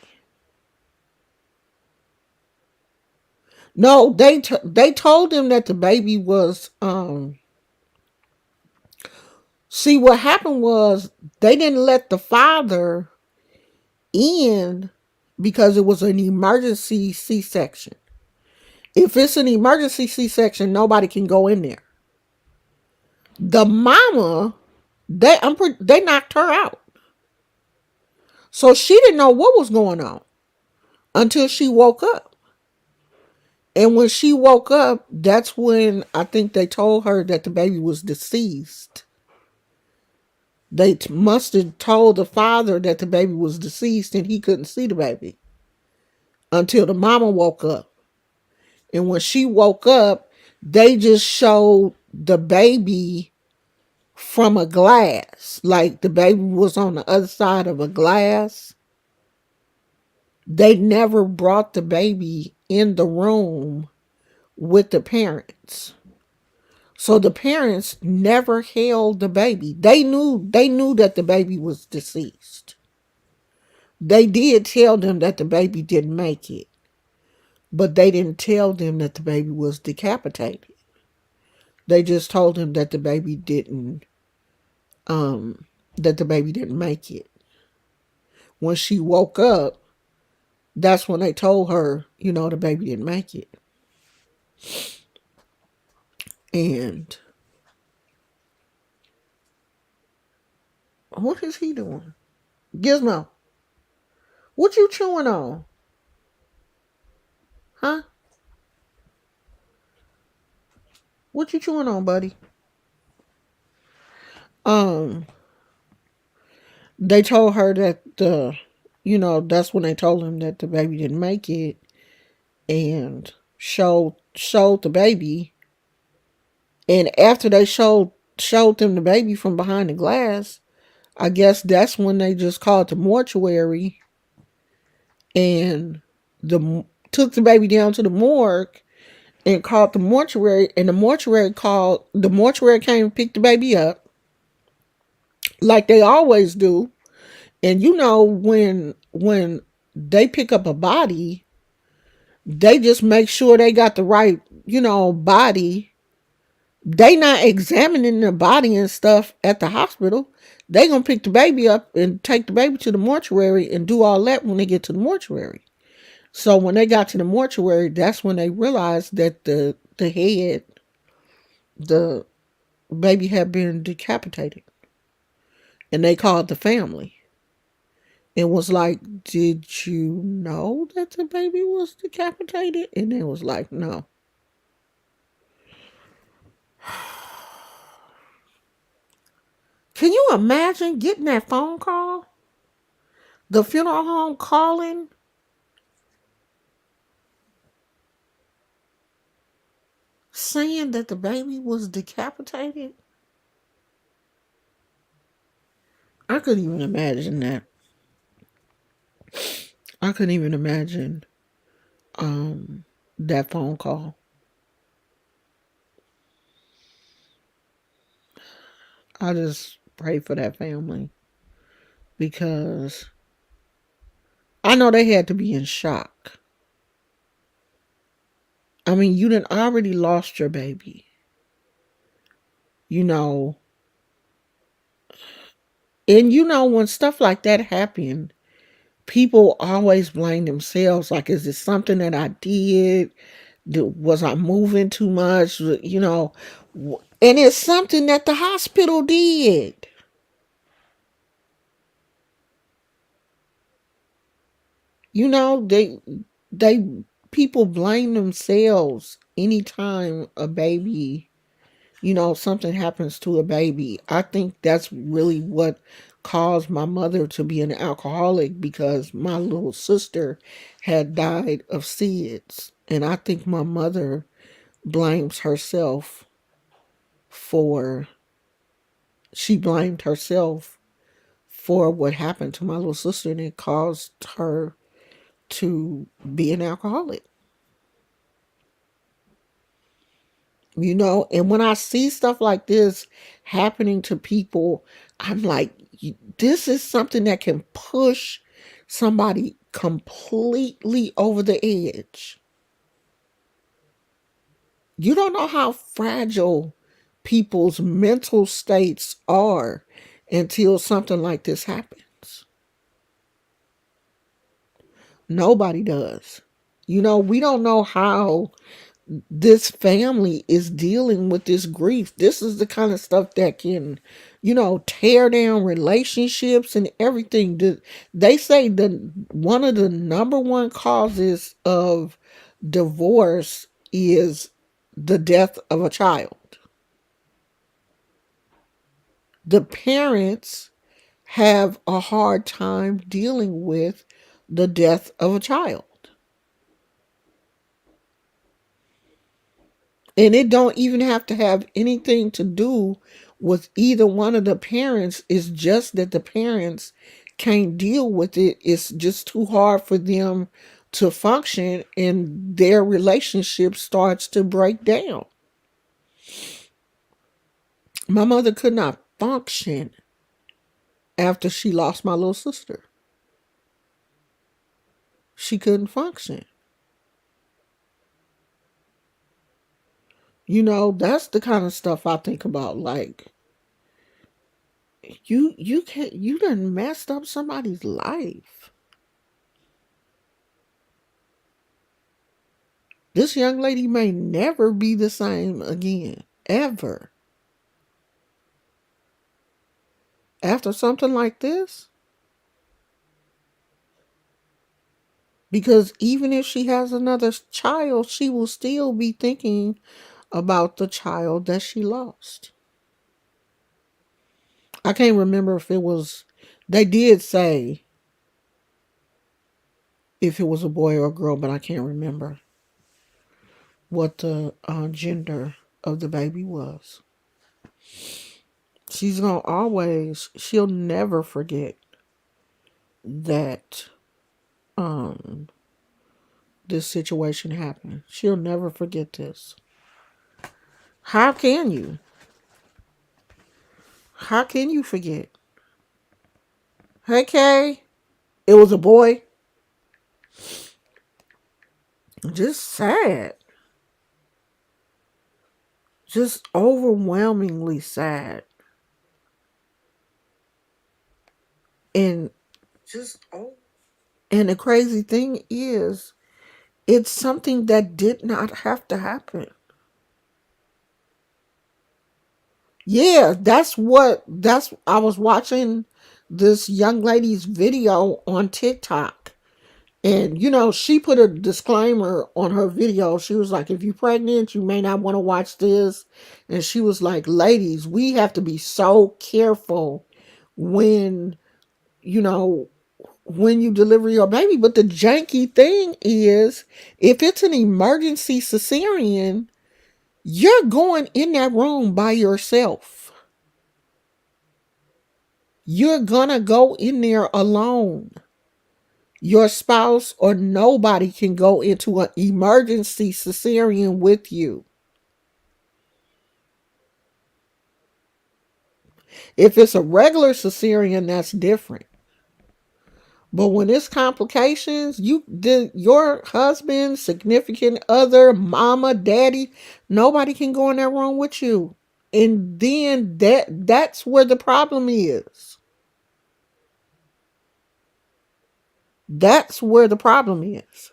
No, they told them that the baby was see what happened was they didn't let the father in because it was an emergency C-section. If it's an emergency C-section, nobody can go in there. The mama, they knocked her out. So she didn't know what was going on until she woke up. And when she woke up, that's when I think they told her that the baby was deceased. They must have told the father that the baby was deceased and he couldn't see the baby until the mama woke up. And when she woke up, they just showed the baby from a glass. Like the baby was on the other side of a glass. They never brought the baby in the room with the parents. So the parents never held the baby. They knew that the baby was deceased. They did tell them that the baby didn't make it, but they didn't tell them that the baby was decapitated. They just told them that the baby didn't make it. When she woke up, that's when they told her, the baby didn't make it. And what is he doing? Gizmo, what you chewing on? Huh? What you chewing on, buddy? Um, they told her that that's when they told him that the baby didn't make it and showed the baby. And after they showed them the baby from behind the glass, I guess that's when they just called the mortuary and took the baby down to the morgue. and called the mortuary, and the mortuary came and picked the baby up like they always do. And you know, when they pick up a body, they just make sure they got the right, body. They not examining the body and stuff at the hospital. They gonna pick the baby up and take the baby to the mortuary and do all that when they get to the mortuary. So when they got to the mortuary, that's when they realized that the head, the baby had been decapitated. And they called the family and was like, "Did you know that the baby was decapitated?" And they was like, "No." Can you imagine getting that phone call? The funeral home calling, saying that the baby was decapitated? I couldn't even imagine that. I couldn't even imagine um that phone call. I just pray for that family because I know they had to be in shock. I mean, you done already lost your baby. You know, and when stuff like that happened, people always blame themselves. Like, is it something that I did? Was I moving too much? And it's something that the hospital did. You know, they people blame themselves anytime a baby, something happens to a baby. I think that's really what caused my mother to be an alcoholic, because my little sister had died of SIDS. And I think my mother blames herself for, she blamed herself for what happened to my little sister, and it caused her to be an alcoholic. And when I see stuff like this happening to people, I'm like, this is something that can push somebody completely over the edge. You don't know how fragile people's mental states are until something like this happens. Nobody does. We don't know how this family is dealing with this grief. This is the kind of stuff that can, tear down relationships and everything. They say that one of the number one causes of divorce is the death of a child. The parents have a hard time dealing with the death of a child. And it don't even have to have anything to do with either one of the parents. It's just that the parents can't deal with it. It's just too hard for them to function, and their relationship starts to break down. My mother could not function after she lost my little sister. She couldn't function. That's the kind of stuff I think about. Like, you done messed up somebody's life. This young lady may never be the same again, ever. After something like this, because even if she has another child, she will still be thinking about the child that she lost. I can't remember if it was, they did say if it was a boy or a girl, but I can't remember what the gender of the baby was. She'll never forget that um this situation happened. She'll never forget this. How can you? How can you forget? Hey, Kay. It was a boy. Just sad. Just overwhelmingly sad. And and the crazy thing is, it's something that did not have to happen. Yeah, that's I was watching this young lady's video on TikTok. And she put a disclaimer on her video. She was like, if you're pregnant, you may not want to watch this. And she was like, ladies, we have to be so careful when, you know, when you deliver your baby. But the janky thing is, if it's an emergency cesarean, you're going in that room by yourself. You're gonna go in there alone. Your spouse or nobody can go into an emergency cesarean with you. If it's a regular cesarean, that's different. But when it's complications, your husband, significant other, mama, daddy, nobody can go in that room with you. And then that's where the problem is. That's where the problem is.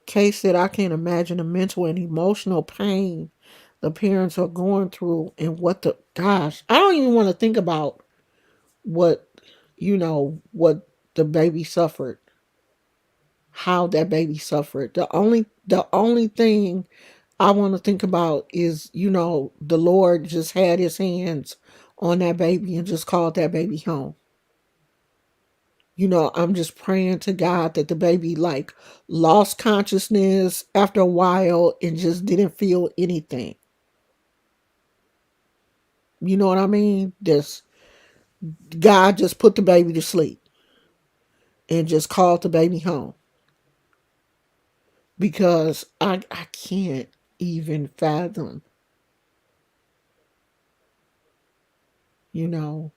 Kay said, I can't imagine the mental and emotional pain the parents are going through and gosh, I don't even want to think about what, what the baby suffered, how that baby suffered. The only thing I want to think about is, the Lord just had his hands on that baby and just called that baby home. I'm just praying to God that the baby like lost consciousness after a while and just didn't feel anything. You know what I mean? This God just put the baby to sleep and just called the baby home. Because I can't even fathom, you know,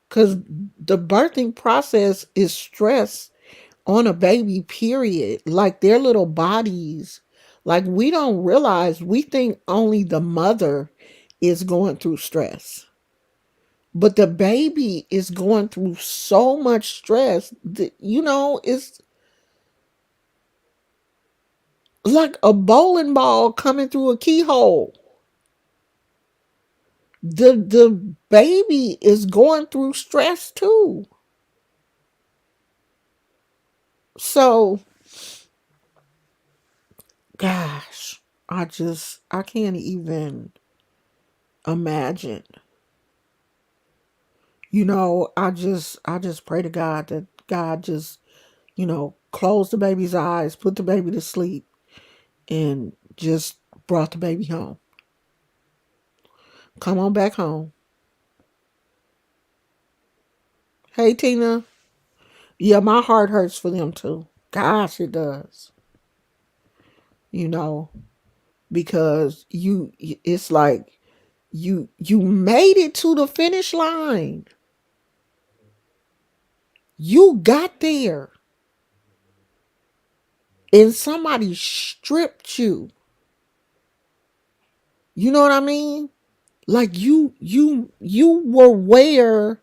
because the birthing process is stress on a baby, period. Like their little bodies, like we don't realize, we think only the mother is going through stress. But the baby is going through so much stress that, it's like a bowling ball coming through a keyhole. The baby is going through stress too. So, gosh, I can't even imagine. I just pray to God that God just, close the baby's eyes, put the baby to sleep, and just brought the baby home. Come on back home. Hey, Tina. Yeah, my heart hurts for them too. Gosh, it does. You know, because it's like you made it to the finish line. You got there and somebody stripped you. You know what I mean? Like you were where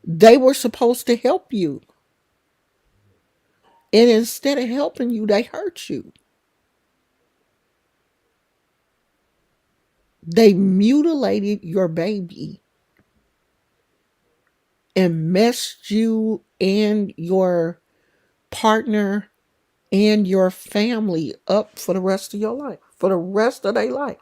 they were supposed to help you. And instead of helping you, they hurt you. They mutilated your baby and messed you and your partner and your family up for the rest of your life, for the rest of their life.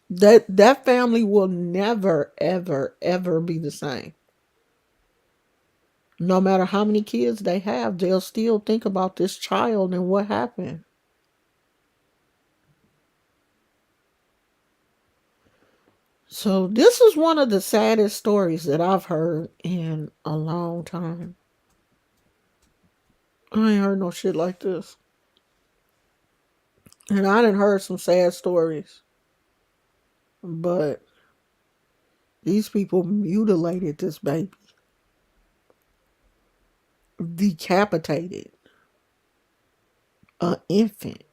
That family will never, ever, ever be the same. No matter how many kids they have, they'll still think about this child and what happened. So this is one of the saddest stories that I've heard in a long time. I ain't heard no shit like this. And I done heard some sad stories. But these people mutilated this baby. Decapitated an infant.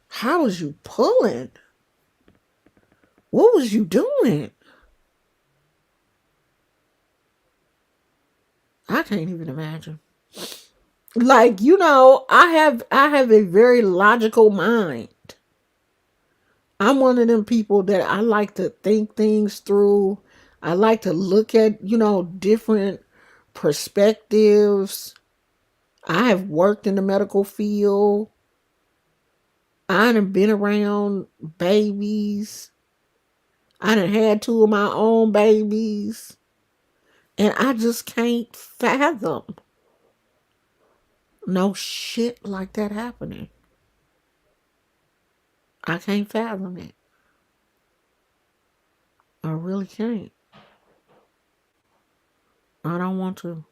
How was you pulling? What was you doing? I can't even imagine. Like, I have a very logical mind. I'm one of them people that I like to think things through. I like to look at, different perspectives. I have worked in the medical field. I done been around babies. I done had two of my own babies. And I just can't fathom no shit like that happening. I can't fathom it. I really can't. I don't want to.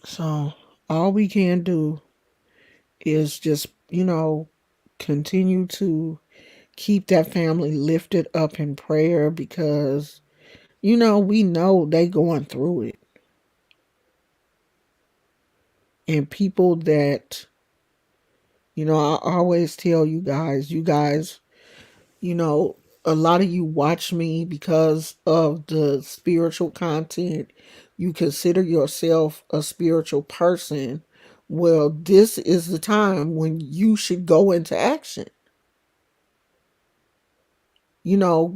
So all we can do is just, continue to keep that family lifted up in prayer because, we know they going through it. And people that, I always tell you guys, you know, a lot of you watch me because of the spiritual content. You consider yourself a spiritual person. Well, this is the time when you should go into action.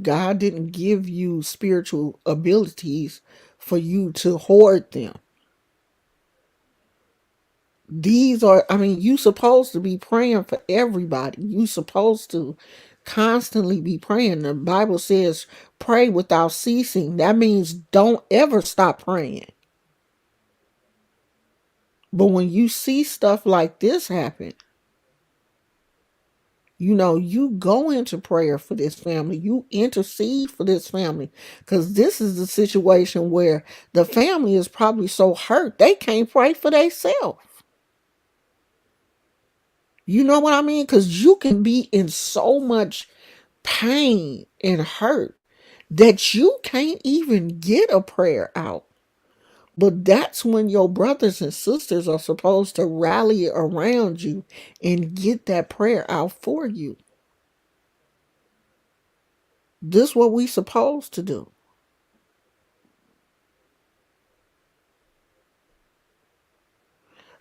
God didn't give you spiritual abilities for you to hoard them. You supposed to be praying for everybody. You supposed to constantly be praying. The Bible says pray without ceasing. That means don't ever stop praying. But when you see stuff like this happen, you go into prayer for this family. You intercede for this family. Because this is the situation where the family is probably so hurt they can't pray for themselves. You know what I mean? Because you can be in so much pain and hurt that you can't even get a prayer out. But that's when your brothers and sisters are supposed to rally around you and get that prayer out for you. This is what we supposed to do.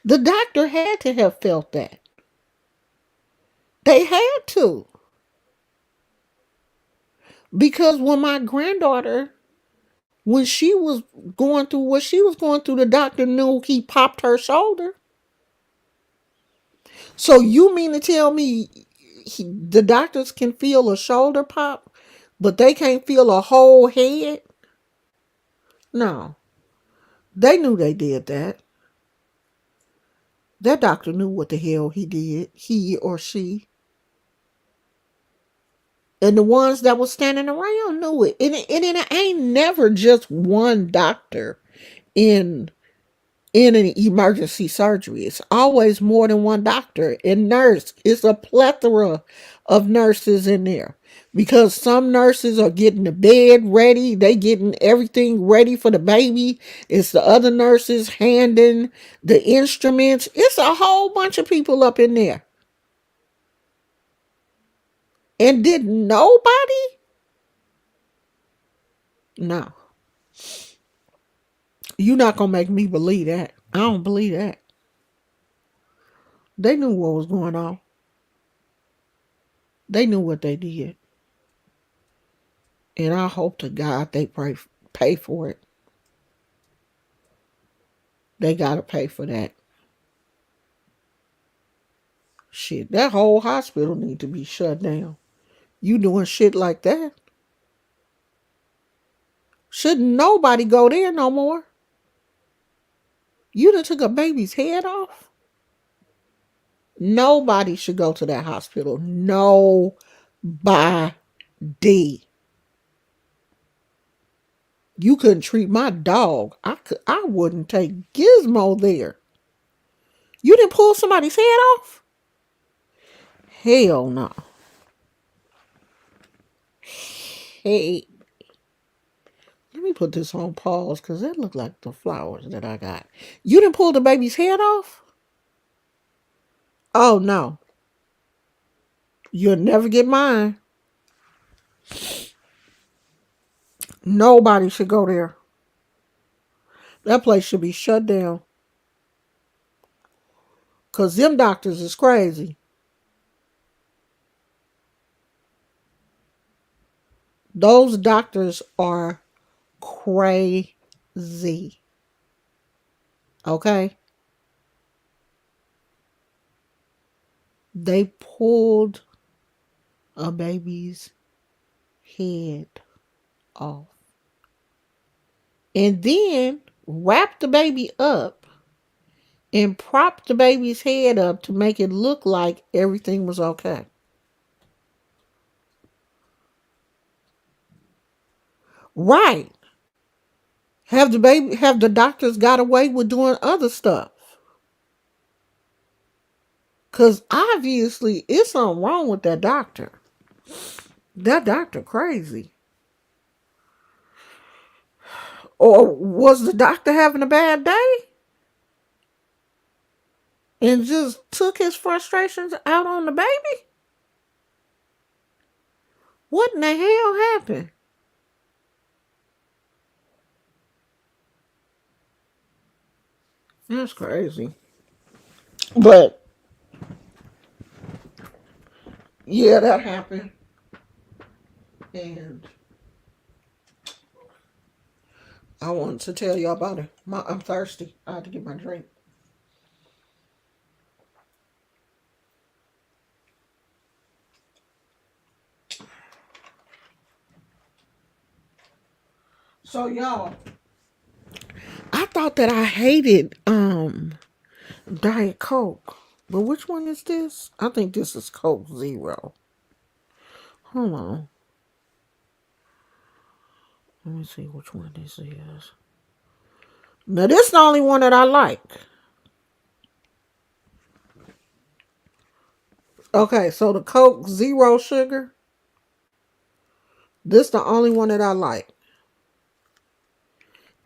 The doctor had to have felt that. They had to. Because when my granddaughter, when she was going through what she was going through, the doctor knew he popped her shoulder. So you mean to tell me the doctors can feel a shoulder pop, but they can't feel a whole head? No. They knew they did that. That doctor knew what the hell he did, he or she. And the ones that was standing around knew it. And it ain't never just one doctor in an emergency surgery. It's always more than one doctor and nurse. It's a plethora of nurses in there. Because some nurses are getting the bed ready. They getting everything ready for the baby. It's the other nurses handing the instruments. It's a whole bunch of people up in there. And did nobody? No. You're not going to make me believe that. I don't believe that. They knew what was going on. They knew what they did. And I hope to God they pay for it. They got to pay for that. Shit, that whole hospital need to be shut down. You doing shit like that? Shouldn't nobody go there no more. You done took a baby's head off? Nobody should go to that hospital. Nobody. You couldn't treat my dog. I wouldn't take Gizmo there. You didn't pull somebody's head off? Hell no. Hey, let me put this on pause because that looked like the flowers that I got. You didn't pull the baby's head off? Oh no. You'll never get mine. Nobody should go there. That place should be shut down. Because them doctors is crazy. Those doctors are crazy. Okay? They pulled a baby's head off. And then wrapped the baby up and propped the baby's head up to make it look like everything was okay. Right. Have the doctors got away with doing other stuff? Cause obviously it's something wrong with that doctor. That doctor crazy. Or was the doctor having a bad day and just took his frustrations out on the baby? What in the hell happened? That's crazy. But yeah, that happened. And I wanted to tell y'all about it. I'm thirsty. I had to get my drink. So y'all, I thought that I hated Diet Coke. But which one is this? I think this is Coke Zero. Hold on. Let me see which one this is. Now this is the only one that I like. Okay, so the Coke Zero Sugar. This is the only one that I like.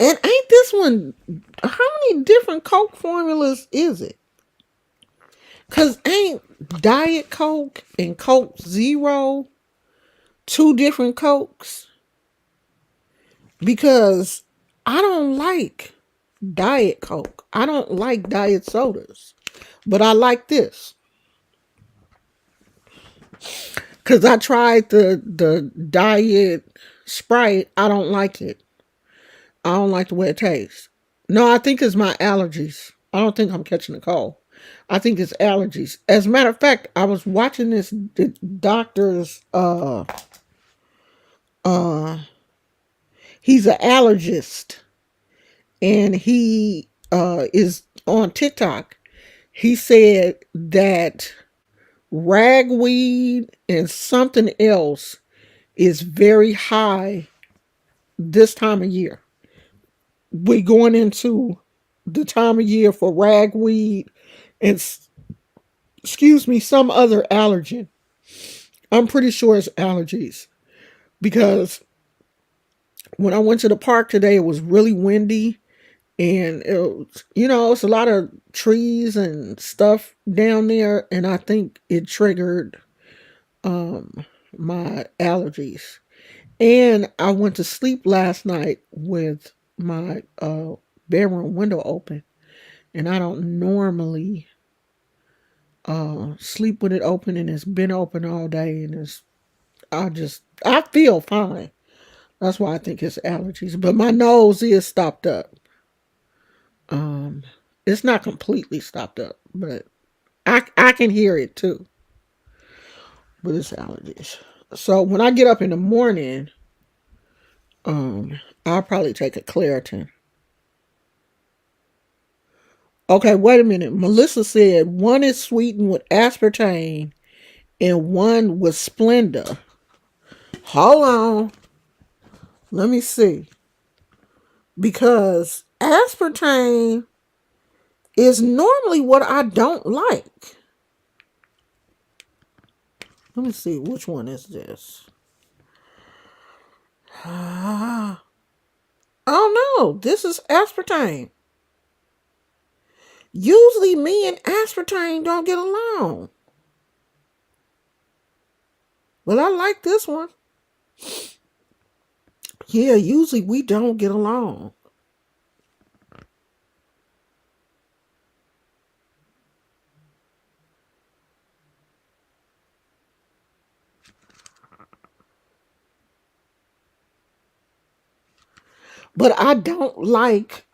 And ain't this one, how many different Coke formulas is it? Cause ain't Diet Coke and Coke Zero two different Cokes? Because I don't like Diet Coke. I don't like diet sodas. But I like this. Cause I tried the diet Sprite. I don't like it. I don't like the way it tastes. No, I think it's my allergies. I don't think I'm catching a cold. I think it's allergies. As a matter of fact, I was watching this doctor's uh he's an allergist and he is on TikTok. He said that ragweed and something else is very high this time of year. We're going into the time of year for ragweed and excuse me, some other allergen. I'm pretty sure it's allergies because when I went to the park today, it was really windy and it was, it's a lot of trees and stuff down there, and I think it triggered my allergies. And I went to sleep last night with my bedroom window open, and I don't normally sleep with it open, and it's been open all day, and I feel fine. That's why I think it's allergies. But my nose is stopped up. Um, it's not completely stopped up, but I can hear it too. But it's allergies. So when I get up in the morning, I'll probably take a Claritin. Okay, wait a minute. Melissa said one is sweetened with aspartame and one with Splenda. Hold on. Let me see. because aspartame is normally what I don't like. Let me see, which one is this? Oh no, this is aspartame. Usually me and aspartame don't get along. But I like this one. Yeah, usually we don't get along. But I don't like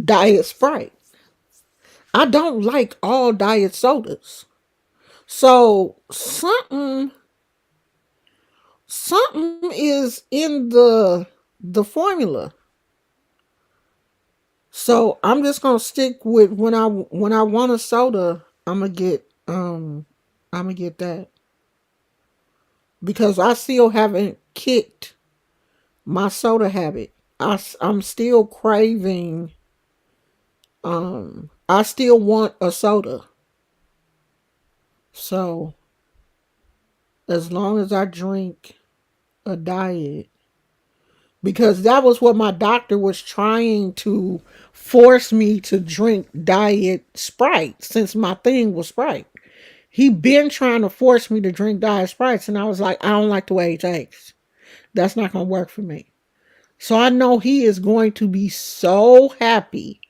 diet Sprite. I don't like all diet sodas. So something is in the formula. So I'm just gonna stick with when I want a soda, I'm gonna get that because I still haven't kicked my soda habit. I'm still craving. I still want a soda. So as long as I drink a diet, because that was what my doctor was trying to force me to drink diet Sprite since my thing was Sprite. He been trying to force me to drink diet Sprites, and I was like, I don't like the way it tastes. That's not gonna work for me. So I know he is going to be so happy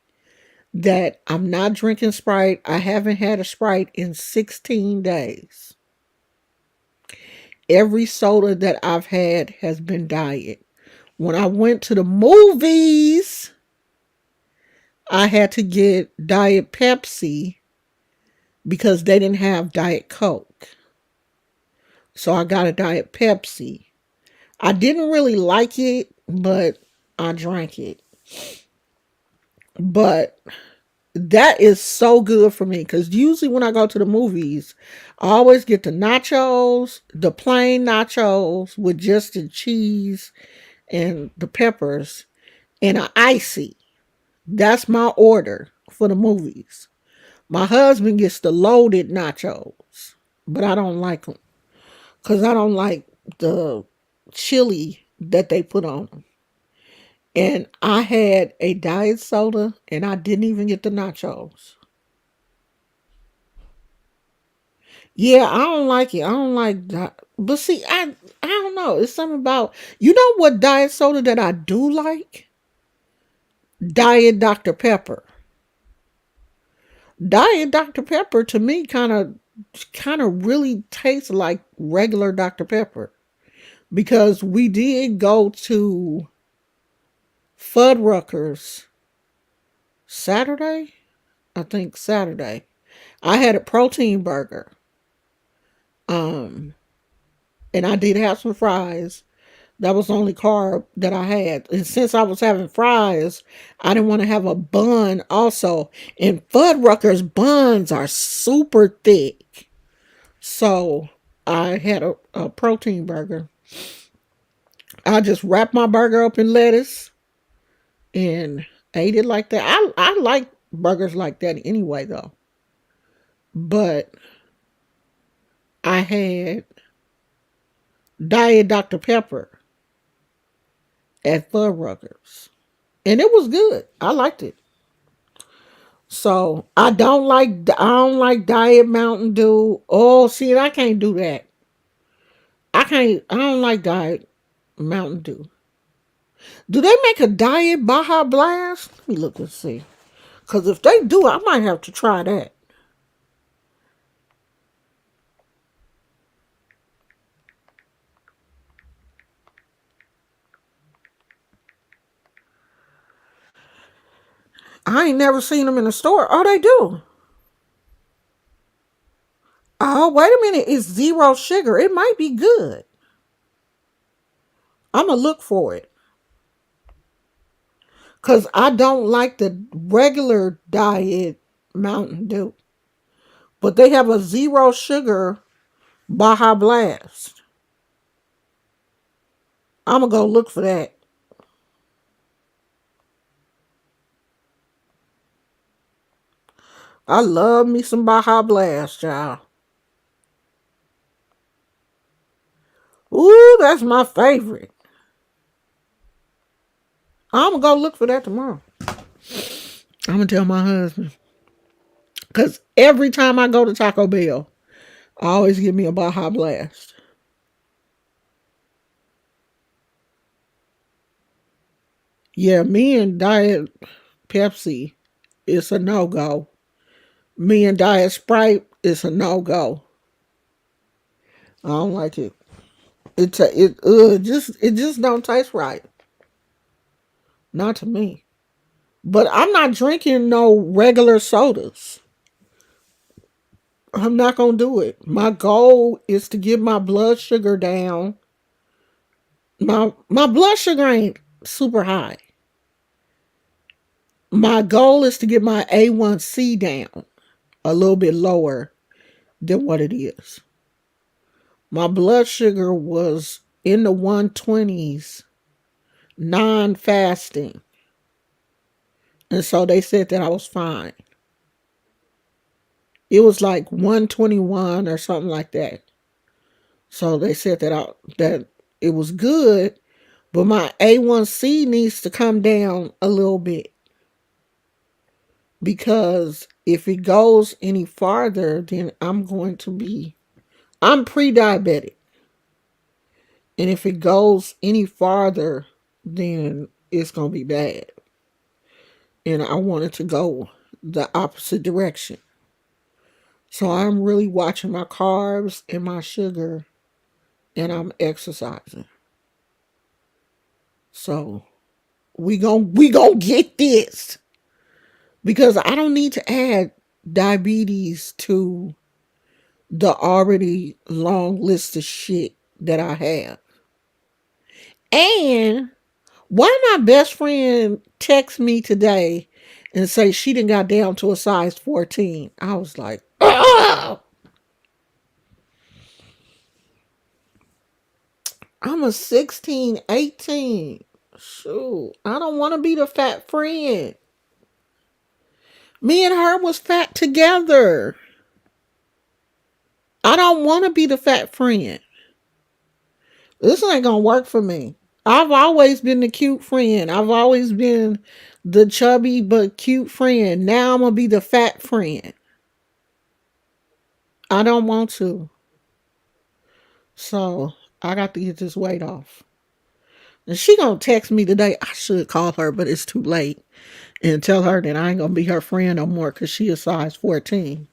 that I'm not drinking Sprite. I haven't had a Sprite in 16 days. Every soda that I've had has been diet. When I went to the movies, I had to get Diet Pepsi because they didn't have Diet Coke. So I got a Diet Pepsi. I didn't really like it, but I drank it. But that is so good for me because usually when I go to the movies, I always get the nachos, the plain nachos with just the cheese and the peppers and an icy. That's my order for the movies. My husband gets the loaded nachos, but I don't like them because I don't like the chili that they put on them. And I had a diet soda and I didn't even get the nachos. Yeah, I don't like it. I don't like that. But see, I don't know. It's something about you know what diet soda that I do like? Diet Dr. Pepper. Diet Dr. Pepper to me kind of really tastes like regular Dr. Pepper because we did go to Fuddruckers Saturday. I think Saturday. I had a protein burger. Um, and I did have some fries. That was the only carb that I had. And since I was having fries, I didn't want to have a bun also. And Fuddruckers buns are super thick. So I had a protein burger. I just wrapped my burger up in lettuce and ate it like that. I like burgers like that anyway though. But I had Diet Dr. Pepper at Fuddruckers. And it was good. I liked it. So I don't like Diet Mountain Dew. Oh, see, I can't do that. I don't like Diet Mountain Dew. Do they make a Diet Baja Blast? Let me look and see. Cause if they do, I might have to try that. I ain't never seen them in the store. Oh, they do. Oh, wait a minute. It's zero sugar. It might be good. I'm gonna look for it. Cause I don't like the regular Diet Mountain Dew. But they have a zero sugar Baja Blast. I'm gonna go look for that. I love me some Baja Blast, y'all. Ooh, that's my favorite. I'm gonna go look for that tomorrow. I'm gonna tell my husband. Cause every time I go to Taco Bell, I always give me a Baja Blast. Yeah, me and Diet Pepsi, it's a no go. Me and Diet Sprite, it's a no go. I don't like it. It just don't taste right. Not to me. But I'm not drinking no regular sodas. I'm not gonna do it. My goal is to get my blood sugar down. My blood sugar ain't super high. My goal is to get my A1C down a little bit lower than what it is. My blood sugar was in the 120s non fasting. And so they said that I was fine. It was like 121 or something like that. So they said that it was good, but my A1C needs to come down a little bit because if it goes any farther, then I'm pre-diabetic. And if it goes any farther, then it's going to be bad. And I wanted to go the opposite direction. So I'm really watching my carbs and my sugar and I'm exercising. So we gon' get this because I don't need to add diabetes to the already long list of shit that I have. And why my best friend text me today and say she done got down to a size 14. I was like, oh, I'm a 16, 18. Shoot, I don't want to be the fat friend. Me and her was fat together. I don't want to be the fat friend. This ain't gonna work for me. I've always been the cute friend. I've always been the chubby but cute friend. Now I'm gonna be the fat friend. I don't want to. So I got to get this weight off. And she gonna text me today. I should call her, but it's too late. And tell her that I ain't gonna be her friend no more because she a size 14.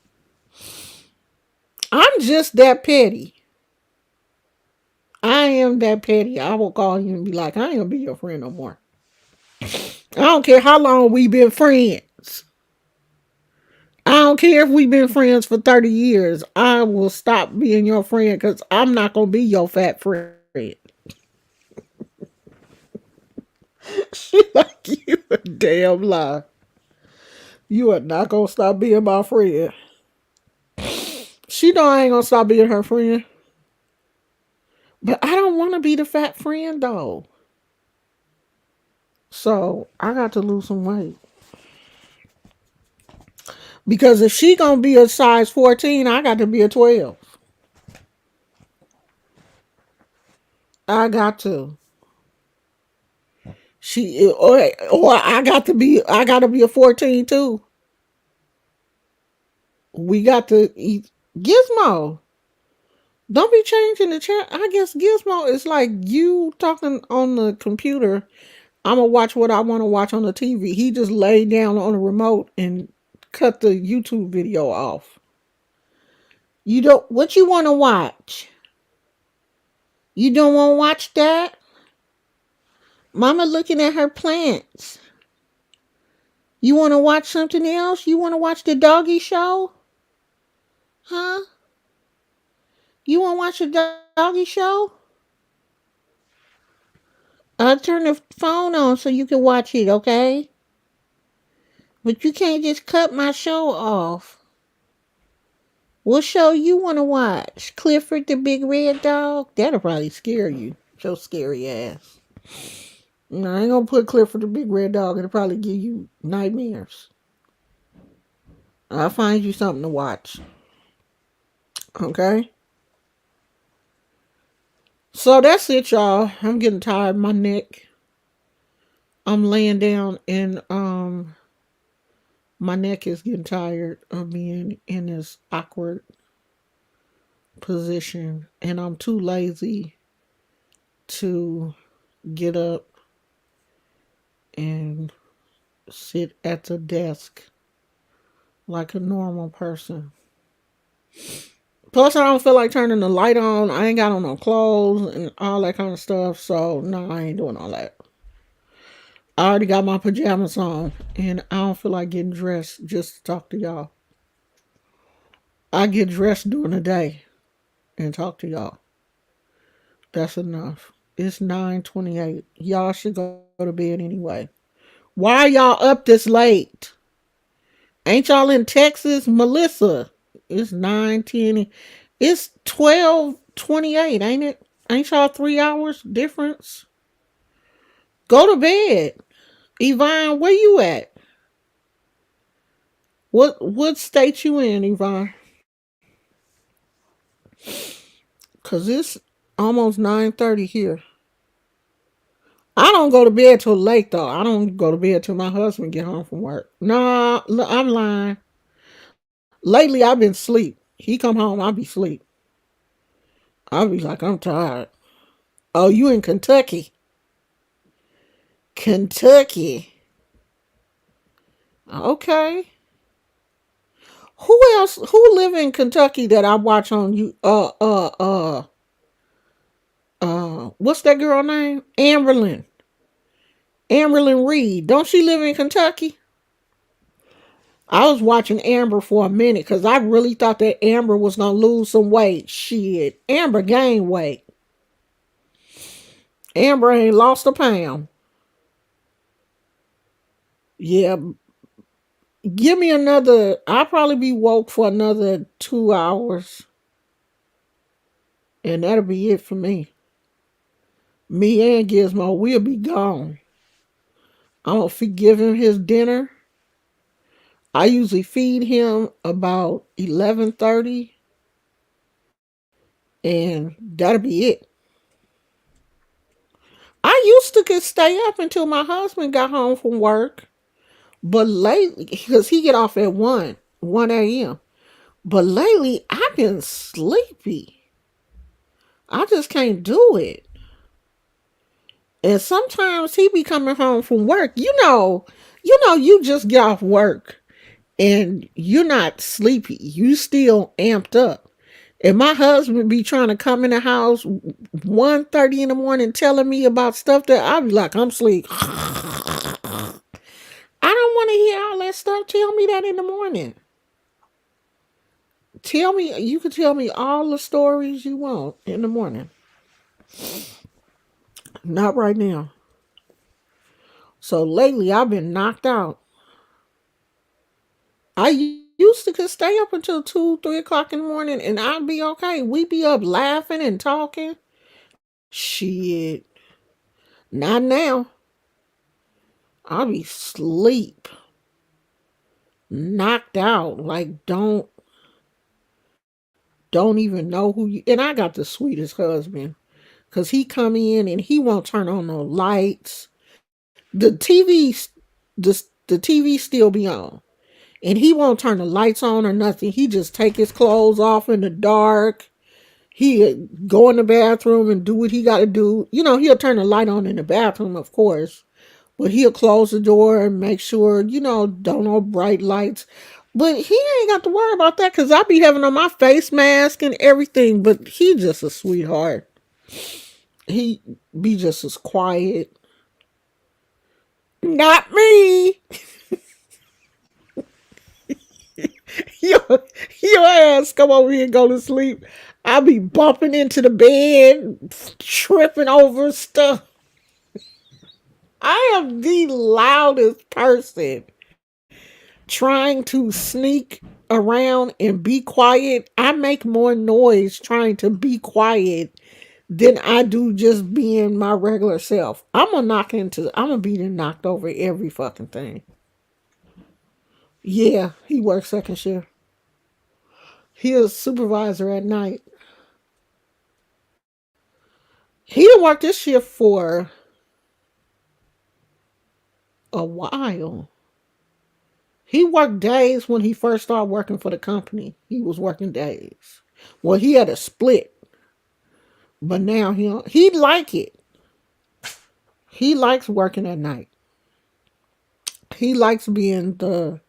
I'm just that petty. I am that petty. I will call you and be like, I ain't gonna be your friend no more. I don't care how long we been friends. I don't care if we've been friends for 30 years. I will stop being your friend because I'm not gonna be your fat friend. She like, you a damn lie. You are not gonna stop being my friend. She know I ain't gonna stop being her friend. But I don't want to be the fat friend though. So I got to lose some weight. Because if she gonna be a size 14, I got to be a 12. I got to. Or I got to be a 14 too. We got to eat Gizmo. Don't be changing the chat. I guess Gizmo is like you talking on the computer. I'm gonna watch what I want to watch on the TV. He just laid down on the remote and cut the YouTube video off. You don't what you want to watch? You don't want to watch that? Mama looking at her plants. You want to watch something else? You want to watch the doggy show? Huh? You want to watch the doggy show? I'll turn the phone on so you can watch it, okay? But you can't just cut my show off. What show you want to watch? Clifford the Big Red Dog? That'll probably scare you. Your scary ass. No, I ain't gonna put Clifford the Big Red Dog. It'll probably give you nightmares. I'll find you something to watch. Okay? So that's it, y'all. I'm getting tired of my neck. I'm laying down and my neck is getting tired of being in this awkward position and I'm too lazy to get up and sit at the desk like a normal person. Plus, I don't feel like turning the light on. I ain't got on no clothes and all that kind of stuff. So, no, I ain't doing all that. I already got my pajamas on and I don't feel like getting dressed just to talk to y'all. I get dressed during the day and talk to y'all. That's enough. It's 9:28. Y'all should go to bed anyway. Why are y'all up this late? Ain't y'all in Texas? Melissa, it's 9:10. It's 12:28, ain't it? Ain't y'all 3 hours difference? Go to bed. Yvonne, where you at? What state you in, Yvonne? Cause it's almost 9:30 here. I don't go to bed till late though. I don't go to bed till my husband get home from work. Nah, I'm lying. Lately I've been asleep. He come home, I'll be asleep. I'll be like, I'm tired. Oh, you in Kentucky? Kentucky. Okay. Who else? Who live in Kentucky that I watch on you? What's that girl name? Amberlyn. Amberlyn Reed. Don't she live in Kentucky? I was watching Amber for a minute because I really thought that Amber was gonna lose some weight. Shit, Amber gained weight. Amber ain't lost a pound. Yeah, give me another. I'll probably be woke for another 2 hours, and that'll be it for me. Me and Gizmo, we'll be gone. I'm gonna give him his dinner. I usually feed him about 11:30, and that'll be it. I used to could stay up until my husband got home from work, but lately, because he get off at 1 a.m. But lately, I've been sleepy. I just can't do it. And sometimes he be coming home from work. You just get off work and you're not sleepy. You still amped up. And my husband be trying to come in the house 1:30 in the morning telling me about stuff that I be like, I'm asleep. I don't want to hear all that stuff. Tell me that in the morning. You can tell me all the stories you want in the morning. Not right now. So lately I've been knocked out. I used to could stay up until 2, 3 o'clock in the morning and I'd be okay. We'd be up laughing and talking. Shit. Not now. I'll be sleep. Knocked out. Like don't even know who you and I got the sweetest husband. Cause he come in and he won't turn on no lights. The TV the TV still be on. And he won't turn the lights on or nothing. He just take his clothes off in the dark. He go in the bathroom and do what he got to do. He'll turn the light on in the bathroom, of course, but he'll close the door and make sure, don't no bright lights. But he ain't got to worry about that because I be having on my face mask and everything. But he just a sweetheart. He be just as quiet. Not me. your, your ass come over here and go to sleep. I be bumping into the bed, tripping over stuff. I am the loudest person trying to sneak around and be quiet. I make more noise trying to be quiet than I do just being my regular self. I'm gonna be knocked over every fucking thing. Yeah, he works second shift. He is supervisor at night. He didn't work this shift for a while. He worked days when he first started working for the company. He was working days. Well, he had a split, but now he like it. He likes working at night. He likes being the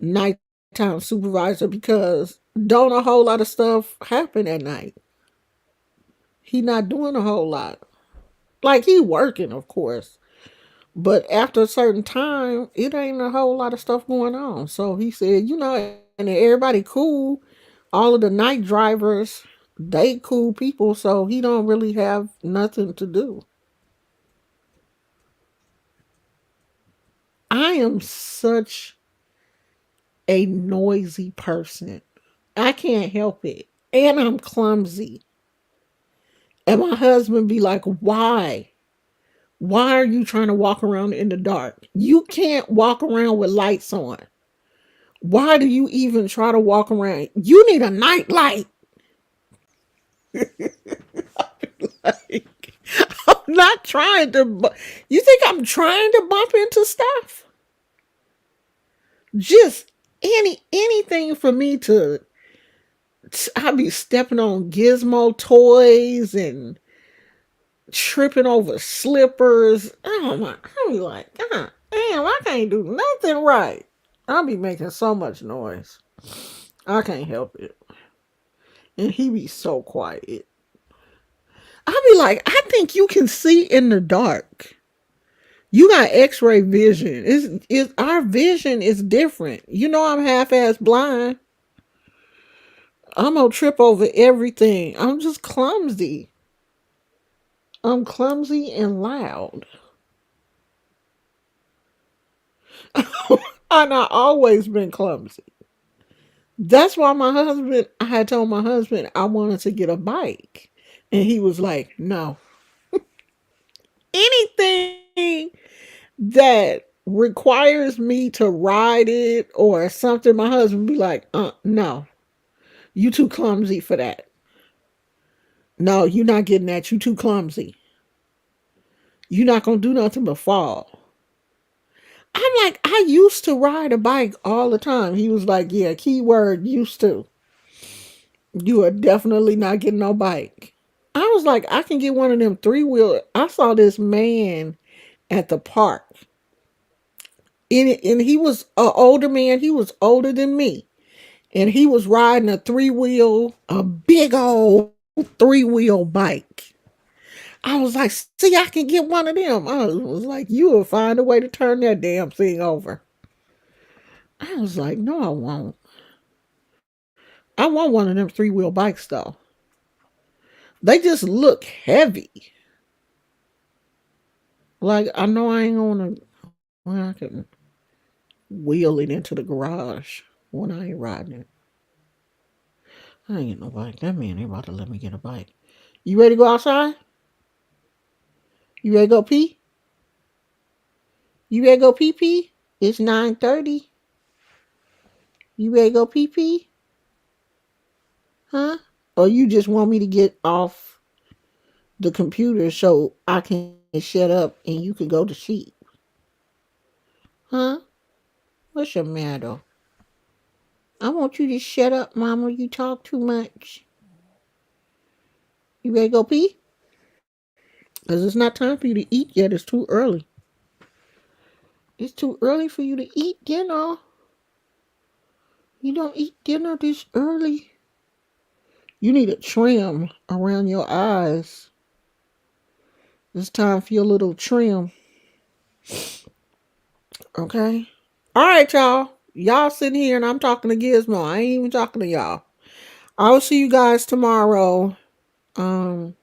nighttime supervisor because don't a whole lot of stuff happen at night. He not doing a whole lot. Like he working, of course, but after a certain time, it ain't a whole lot of stuff going on. So he said, and everybody cool. All of the night drivers, they cool people, so he don't really have nothing to do. I am such a noisy person. I can't help it. And I'm clumsy. And my husband be like, why? Why are you trying to walk around in the dark? You can't walk around with lights on. Why do you even try to walk around? You need a night light. Like, I'm not trying to. You think I'm trying to bump into stuff? Just anything for me to. I be stepping on gizmo toys and tripping over slippers. Oh my! I be like, God damn, I can't do nothing right. I be making so much noise. I can't help it. And he be so quiet. I be like, I think you can see in the dark. You got X-ray vision. Is our vision is different. I'm half-ass blind. I'm gonna trip over everything. I'm just clumsy. I'm clumsy and loud. And I always been clumsy. That's why I had told my husband I wanted to get a bike. And he was like, no. Anything that requires me to ride it or something, my husband be like, no. You too clumsy for that. No, you're not getting that. You too clumsy. You're not gonna do nothing but fall. I'm like, I used to ride a bike all the time. He was like, yeah, keyword used to. You are definitely not getting no bike. I was like, I can get one of them three-wheel. I saw this man at the park. And he was an older man. He was older than me. And he was riding a big old three-wheel bike. I was like, see, I can get one of them. I was like, you will find a way to turn that damn thing over. I was like, no, I won't. I want one of them three-wheel bikes though. They just look heavy. Like I know I ain't gonna. Well, I can wheel it into the garage when I ain't riding it. I ain't get no bike. That man ain't about to let me get a bike. You ready to go outside? You ready to go pee? You ready to go pee pee? It's 9:30. You ready to go pee pee? Huh? Or you just want me to get off the computer so I can shut up and you can go to sleep? Huh? What's your matter? I want you to shut up, Mama. You talk too much. You ready to go pee? Because it's not time for you to eat yet. It's too early. It's too early for you to eat dinner. You don't eat dinner this early. You need a trim around your eyes. It's time for your little trim. Okay? Alright, y'all. Y'all sitting here and I'm talking to Gizmo. I ain't even talking to y'all. I'll see you guys tomorrow. Um,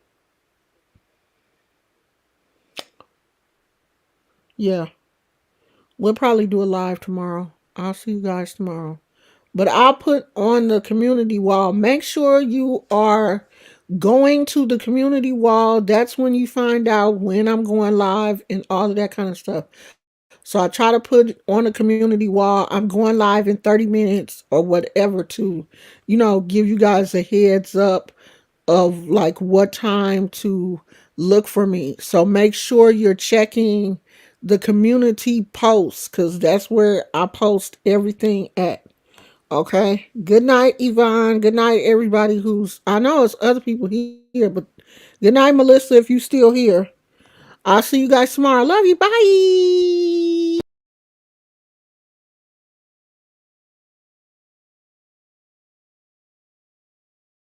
yeah. We'll probably do a live tomorrow. I'll see you guys tomorrow. But I'll put on the community wall. Make sure you are Going to the community wall, that's when you find out when I'm going live and all of that kind of stuff. So I try to put on the community wall, I'm going live in 30 minutes or whatever to, give you guys a heads up of like what time to look for me. So make sure you're checking the community posts because that's where I post everything at. Okay. Good night, Yvonne. Good night, everybody who's, I know it's other people here, but good night, Melissa, if you still here. I'll see you guys tomorrow. Love you. Bye.